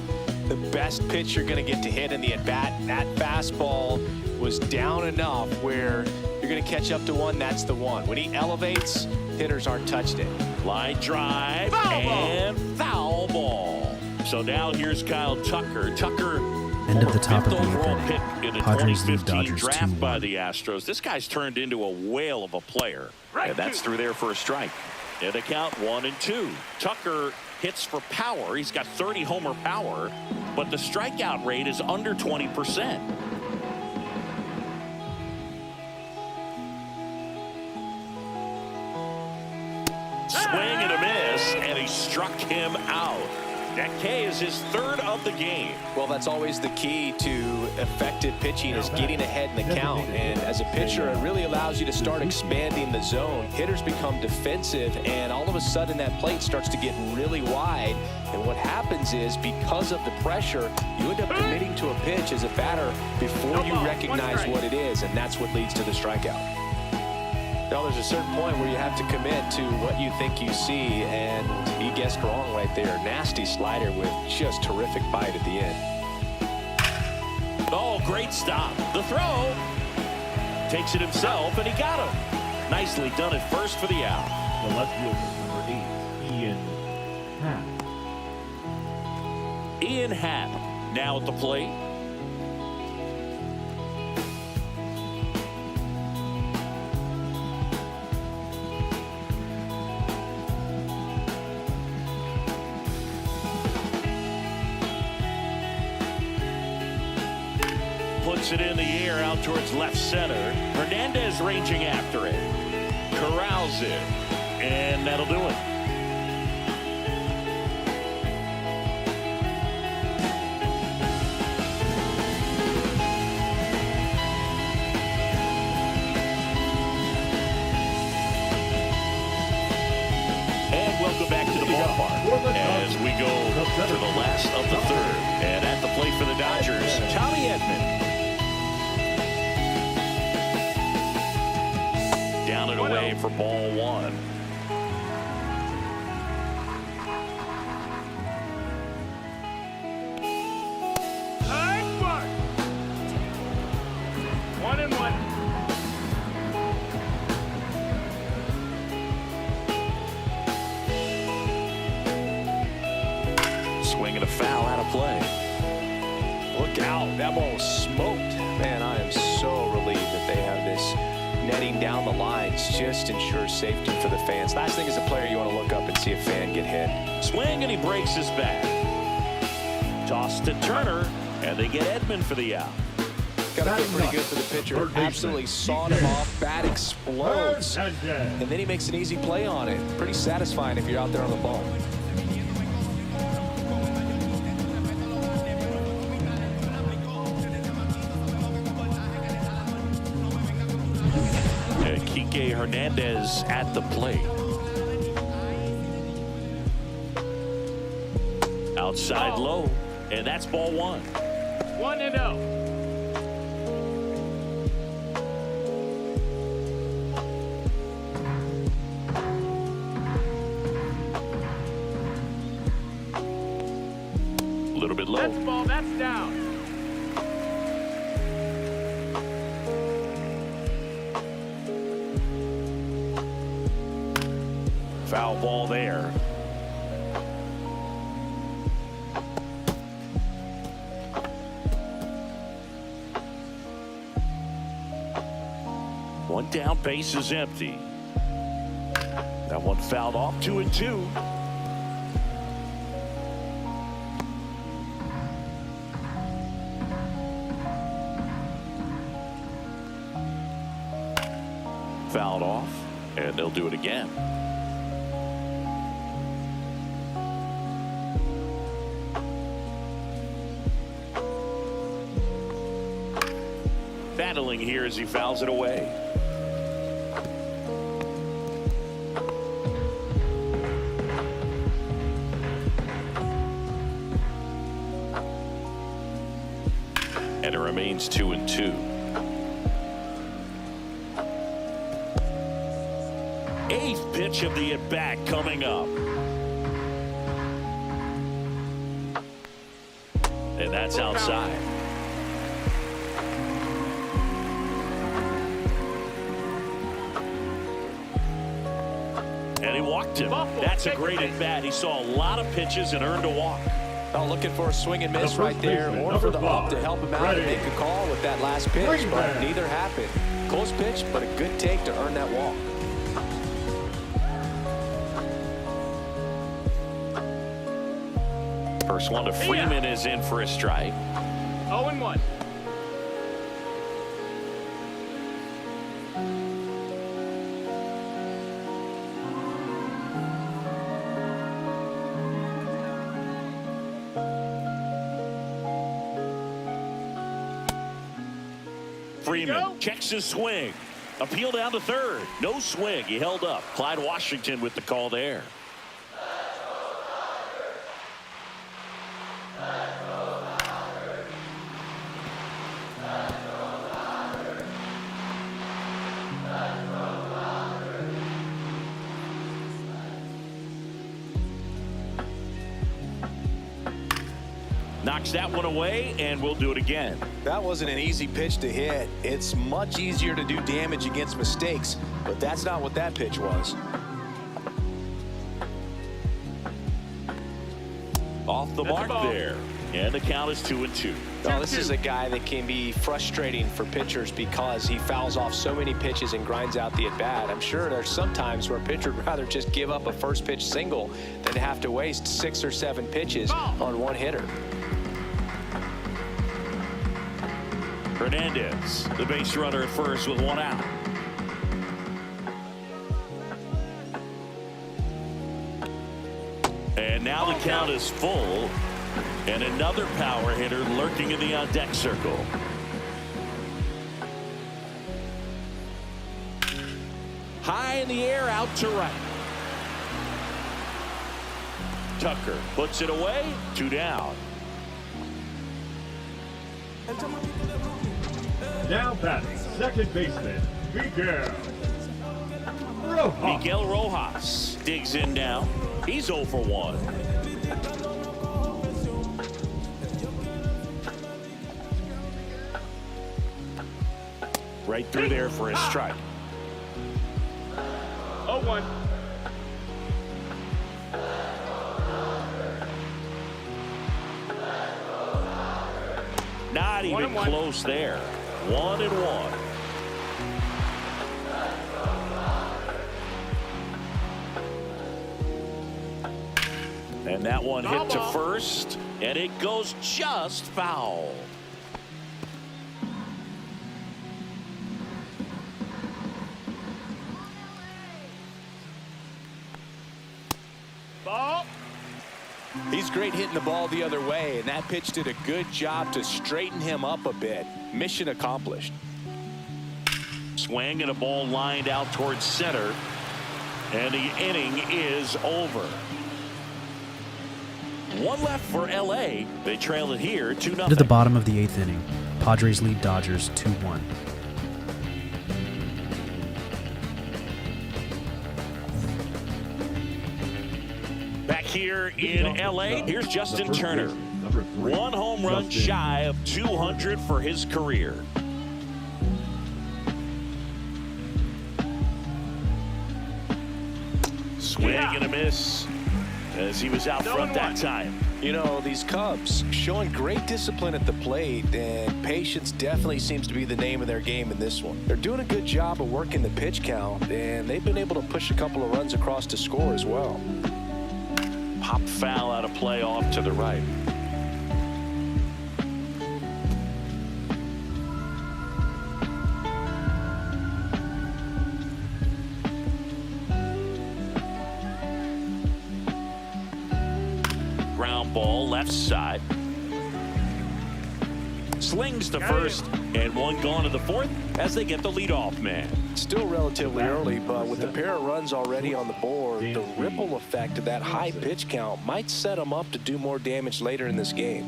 the best pitch you're going to get to hit in the at-bat, that fastball was down enough where you're going to catch up to one. That's the one. When he elevates, hitters aren't touched it. Line drive and foul ball. So now here's Kyle Tucker. Tucker, End of the top of the overall eighth pick inning. in the Padres lead 2015 Dodgers draft 2-1. by the Astros. This guy's turned into a whale of a player. And that's through there for a strike. And the count 1-2. Tucker hits for power. He's got 30 homer power, but the strikeout rate is under 20%. Swing and a miss, and he struck him out. That K is his 3rd of the game. Well, that's always the key to effective pitching, is getting ahead in the count. And as a pitcher, it really allows you to start expanding the zone. Hitters become defensive, and all of a sudden that plate starts to get really wide. And what happens is, because of the pressure, you end up committing to a pitch as a batter before you recognize what it is, and that's what leads to the strikeout. Now, there's a certain point where you have to commit to what you think you see, and he guessed wrong right there. Nasty slider with just terrific bite at the end. Oh, great stop. The throw. Takes it himself, and he got him. Nicely done at first for the out. The left fielder, number 8, Ian Happ. Ian Happ now at the plate. Puts it in the air out towards left center. Hernandez ranging after it. Corrals it. And that'll do it. And welcome back to the ballpark as we go to the last of the third. And at the plate for the Dodgers, Tommy Edman. Down and away for ball one. High mark. 1-1. Swing and a foul out of play. Look out. That ball was smoked. Man, I am so relieved that they have this netting down the lines. Just ensures safety for the fans. Last thing as a player, you want to look up and see a fan get hit. Swing and he breaks his back. Toss to Turner, and they get Edman for the out. Got to feel pretty good for the pitcher. Absolutely sawed him off. Bat explodes. And then he makes an easy play on it. Pretty satisfying if you're out there on the ball. Kike Hernandez at the plate. Outside low, and that's ball one. 1-0. A little bit low. That's ball. That's down. Foul ball there. One down, base is empty. That one fouled off, 2-2. Fouled off, and they'll do it again. Battling here as he fouls it away. And it remains 2-2. Eighth pitch of the at-bat coming up. And that's outside. And he walked him. That's a great at-bat. He saw a lot of pitches and earned a walk. Well, looking for a swing and miss right there, or for the up to help him out and make a call with that last pitch, but neither happened. Close pitch, but a good take to earn that walk. First one to Freeman is in for a strike. 0-1. Freeman checks his swing. Appeal down to third. No swing. He held up. Clyde Washington with the call there. Knocks that one away, and we'll do it again. That wasn't an easy pitch to hit. It's much easier to do damage against mistakes, but that's not what that pitch was. Off the mark there. And the count is 2-2. Now, this is a guy that can be frustrating for pitchers because he fouls off so many pitches and grinds out the at-bat. I'm sure there's some times where a pitcher would rather just give up a first pitch single than to have to waste 6 or 7 pitches on one hitter. Hernandez, the base runner at first with 1 out. And now the count is full. And another power hitter lurking in the on-deck circle. High in the air, out to right. Tucker puts it away. 2 down. Now batting, second baseman, Miguel Rojas. Miguel Rojas digs in now. He's 0 for 1. Right through there for a strike. 0-1. Not even close there. 1-1. And that one hit to first, and it goes just foul. Ball. He's great hitting the ball the other way, and that pitch did a good job to straighten him up a bit. Mission accomplished. Swing and a ball lined out towards center, and the inning is over. 1 left for LA. They trail it here 2-0. To the bottom of the 8th inning, Padres lead Dodgers 2-1. Back here in LA, here's Justin Turner. 1 home run shy of 200 for his career. Swing and a miss as he was out front that time. You know, these Cubs showing great discipline at the plate, and patience definitely seems to be the name of their game in this one. They're doing a good job of working the pitch count, and they've been able to push a couple of runs across to score as well. Pop foul out of play off to the right. Ground ball left side. Slings to first, and 1 gone to the 4th as they get the leadoff man. Still relatively early, but with a pair of runs already on the board, the ripple effect of that high pitch count might set them up to do more damage later in this game.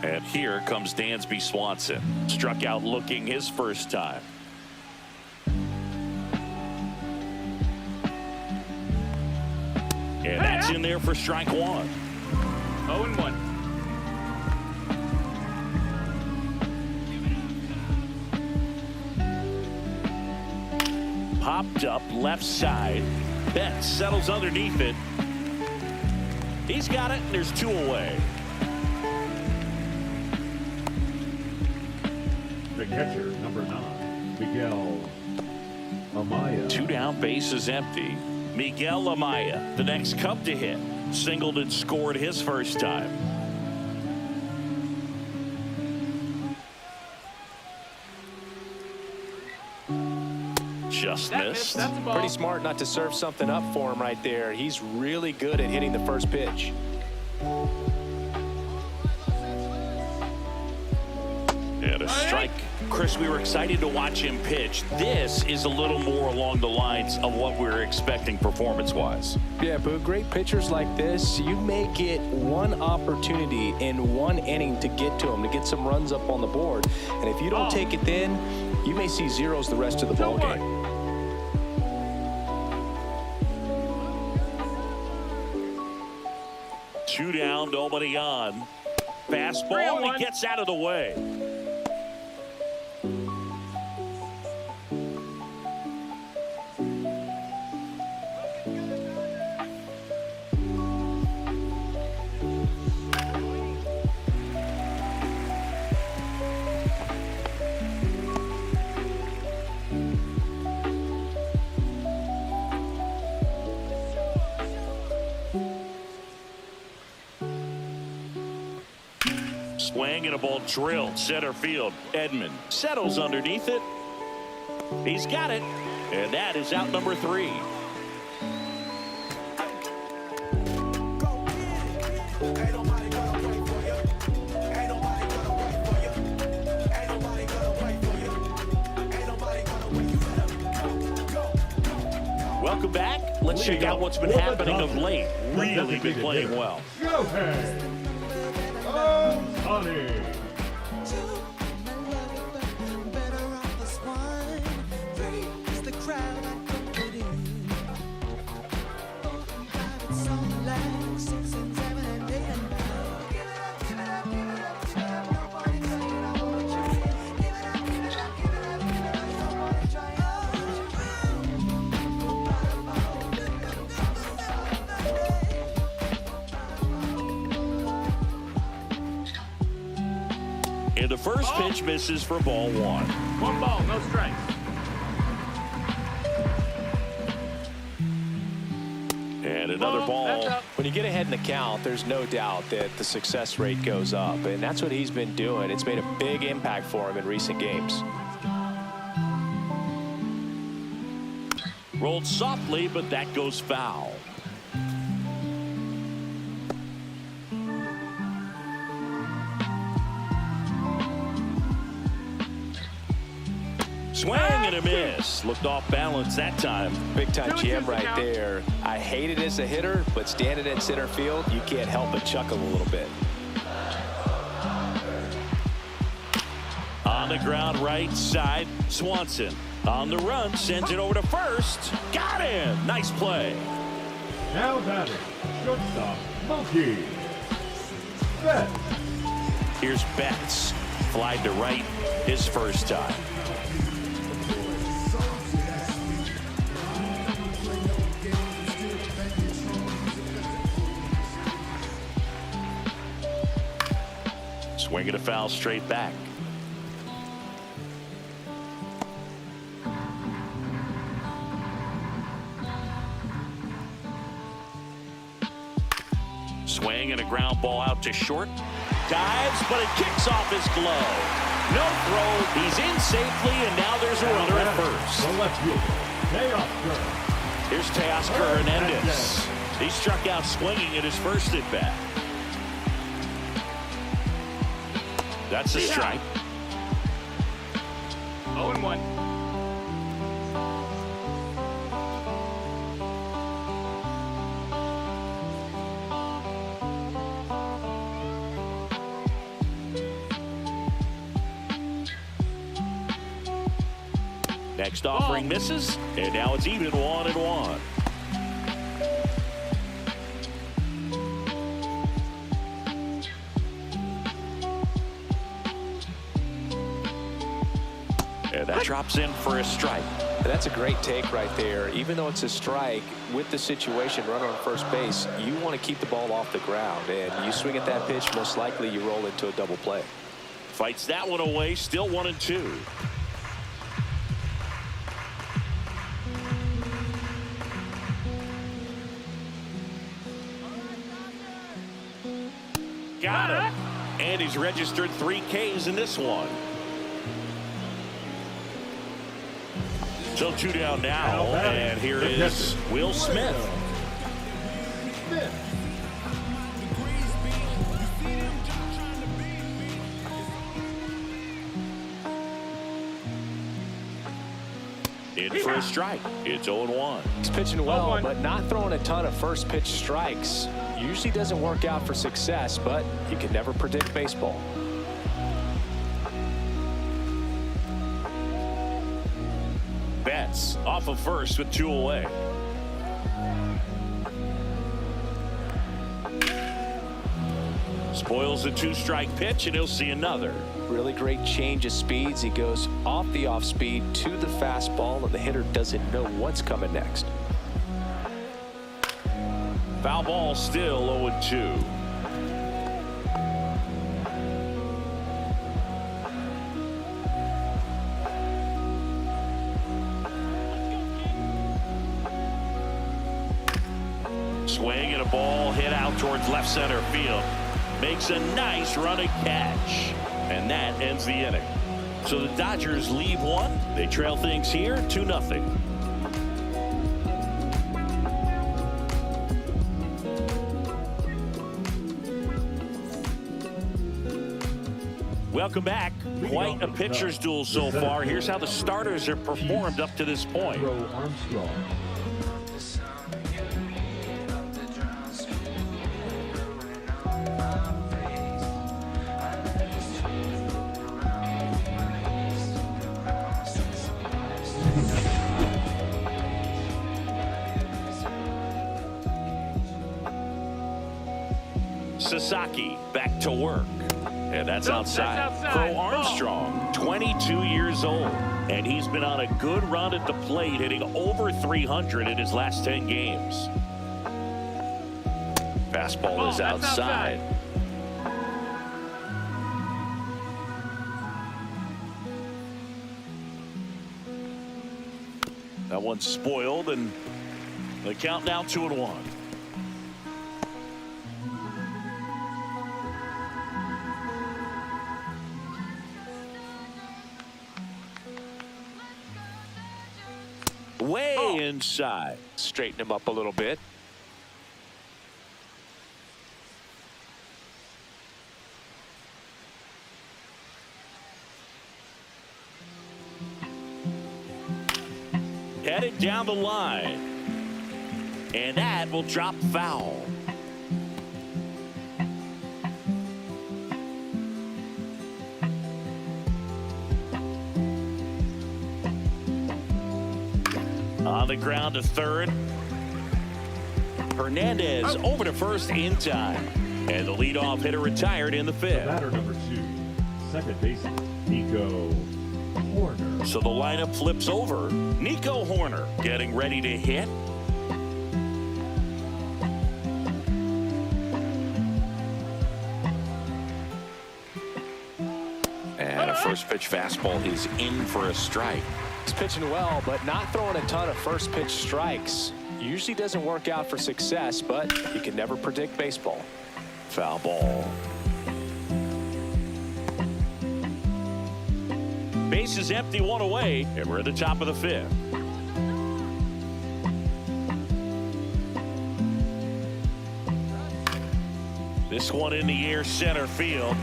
And here comes Dansby Swanson. Struck out looking his first time. And that's in there for strike 1. 0-1. Popped up left side. Betts settles underneath it. He's got it, and there's 2 away. The catcher, number 9, Miguel Amaya. 2 down, base is empty. Miguel Amaya, the next Cub to hit. Singled and scored his first time. Just missed. That's a ball. Pretty smart not to serve something up for him right there. He's really good at hitting the first pitch. And a strike. Chris, we were excited to watch him pitch. This is a little more along the lines of what we were expecting performance-wise. Yeah, but great pitchers like this, you may get one opportunity in one inning to get to them, to get some runs up on the board. And if you don't take it then, you may see zeros the rest of the ball game. Two down, nobody on. Fastball, and he gets out of the way. Swing and a ball drilled center field. Edman settles underneath it. He's got it, and that is out number 3. Welcome back. Let's check out what's been happening of late. Really been playing well. Honey. And the first pitch misses for ball 1. 1 ball, no strikes. And another ball. When you get ahead in the count, there's no doubt that the success rate goes up, and that's what he's been doing. It's made a big impact for him in recent games. Rolled softly, but that goes foul. Swing and a miss. Looked off balance that time. Big time GM right there. I hate it as a hitter, but standing in center field, you can't help but chuckle a little bit. On the ground right side, Swanson on the run, sends it over to first. Got him. Nice play. Now batting, shortstop, Monkey. Betts. Here's Betts. Flied to right his first time. Swinging a foul straight back. Swing and a ground ball out to short. Dives, but it kicks off his glove. No throw. He's in safely, and now there's a runner at first. The left fielder, Teoscar. Here's Teoscar Hernandez. He struck out swinging at his first at bat. That's a strike. 0-1. Next offering misses, and now it's even 1-1. And that drops in for a strike. That's a great take right there. Even though it's a strike, with the situation, runner on first base, you want to keep the ball off the ground. And you swing at that pitch, most likely you roll into a double play. Fights that one away, still 1-2. Got him. And he's registered 3 Ks in this one. So 2 down now, and here is Will Smith. In for a strike. It's 0-1. He's pitching well, but not throwing a ton of first pitch strikes. Usually doesn't work out for success, but you can never predict baseball. Betts off of first with 2 away. Spoils the 2-strike pitch, and he'll see another. Really great change of speeds. He goes off the off speed to the fastball, and the hitter doesn't know what's coming next. Foul ball, still 0-2. Swing and a ball hit out towards left center field. Makes a nice running catch. And that ends the inning. So the Dodgers leave one. They trail things here 2-0. Welcome back. Quite a pitcher's duel so far. Here's how the starters have performed up to this point. Armstrong. Sasaki back to work. And that's outside. Crow Armstrong, 22 years old. And he's been on a good run at the plate, hitting over 300 in his last 10 games. Fastball is outside. That one's spoiled, and the count now 2-1. Way inside. Straighten him up a little bit. Headed down the line. And that will drop foul. On the ground to third. Hernandez over to first in time. And the leadoff hitter retired in the fifth. Batter number 2, second baseman, Nico Horner. So the lineup flips over. Nico Horner getting ready to hit. And a first pitch fastball is in for a strike. He's pitching well, but not throwing a ton of first pitch strikes. Usually doesn't work out for success, but you can never predict baseball. Foul ball. Base is empty, one away, and we're at the top of the fifth. This one in the air, center field.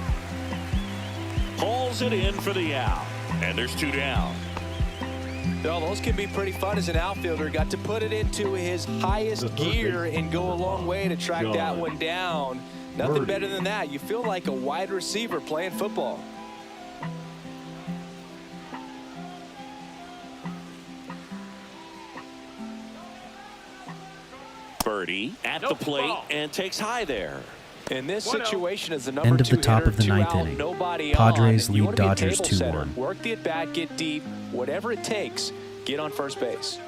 Pulls it in for the out, and there's 2 down. Well, those can be pretty fun as an outfielder. Got to put it into his highest gear and go a long way to track that one down. Nothing better than that. You feel like a wide receiver playing football. Birdie at the plate and takes high there. In this situation, as the number End of 2 the top hitter, of the 2 ninth out, inning. nobody Padres on. You lead want to be a Dodgers table setter. 2-1. Work the at bat, get deep, whatever it takes. Get on first base.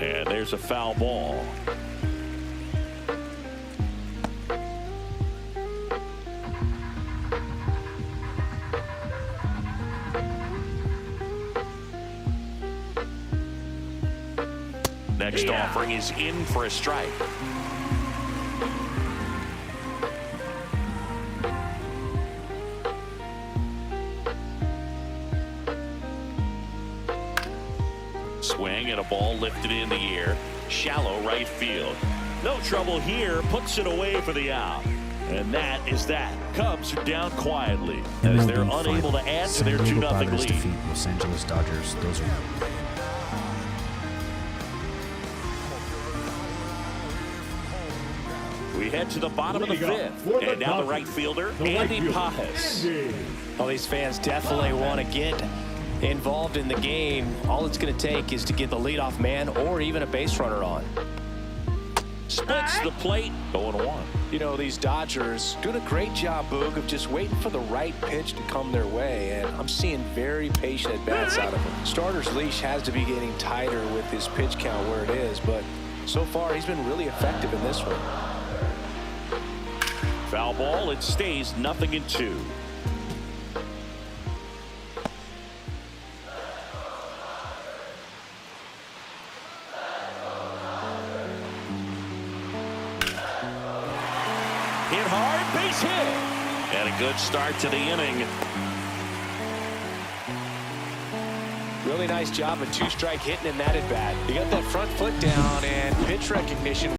And there's a foul ball. Next offering is in for a strike. Swing and a ball lifted in the air. Shallow right field. No trouble here. Puts it away for the out. And that is that. Cubs are down quietly as they're unable to add to their 2-0 Padres lead. defeat Los Angeles Dodgers. Those are We head to the bottom of the fifth. And now the right fielder, Andy Pajes. Well, these fans definitely want to get involved in the game. All it's going to take is to get the leadoff man or even a base runner on. splits the plate, 0-1. You know, these Dodgers doing a great job, Boog, of just waiting for the right pitch to come their way, and I'm seeing very patient at-bats out of him. Starter's leash has to be getting tighter with his pitch count where it is, but so far he's been really effective in this one. Foul ball. It stays 0-2. Hit hard, base hit. And a good start to the inning. Really nice job of two-strike hitting in that at-bat. You got that front foot down and pitch recognition.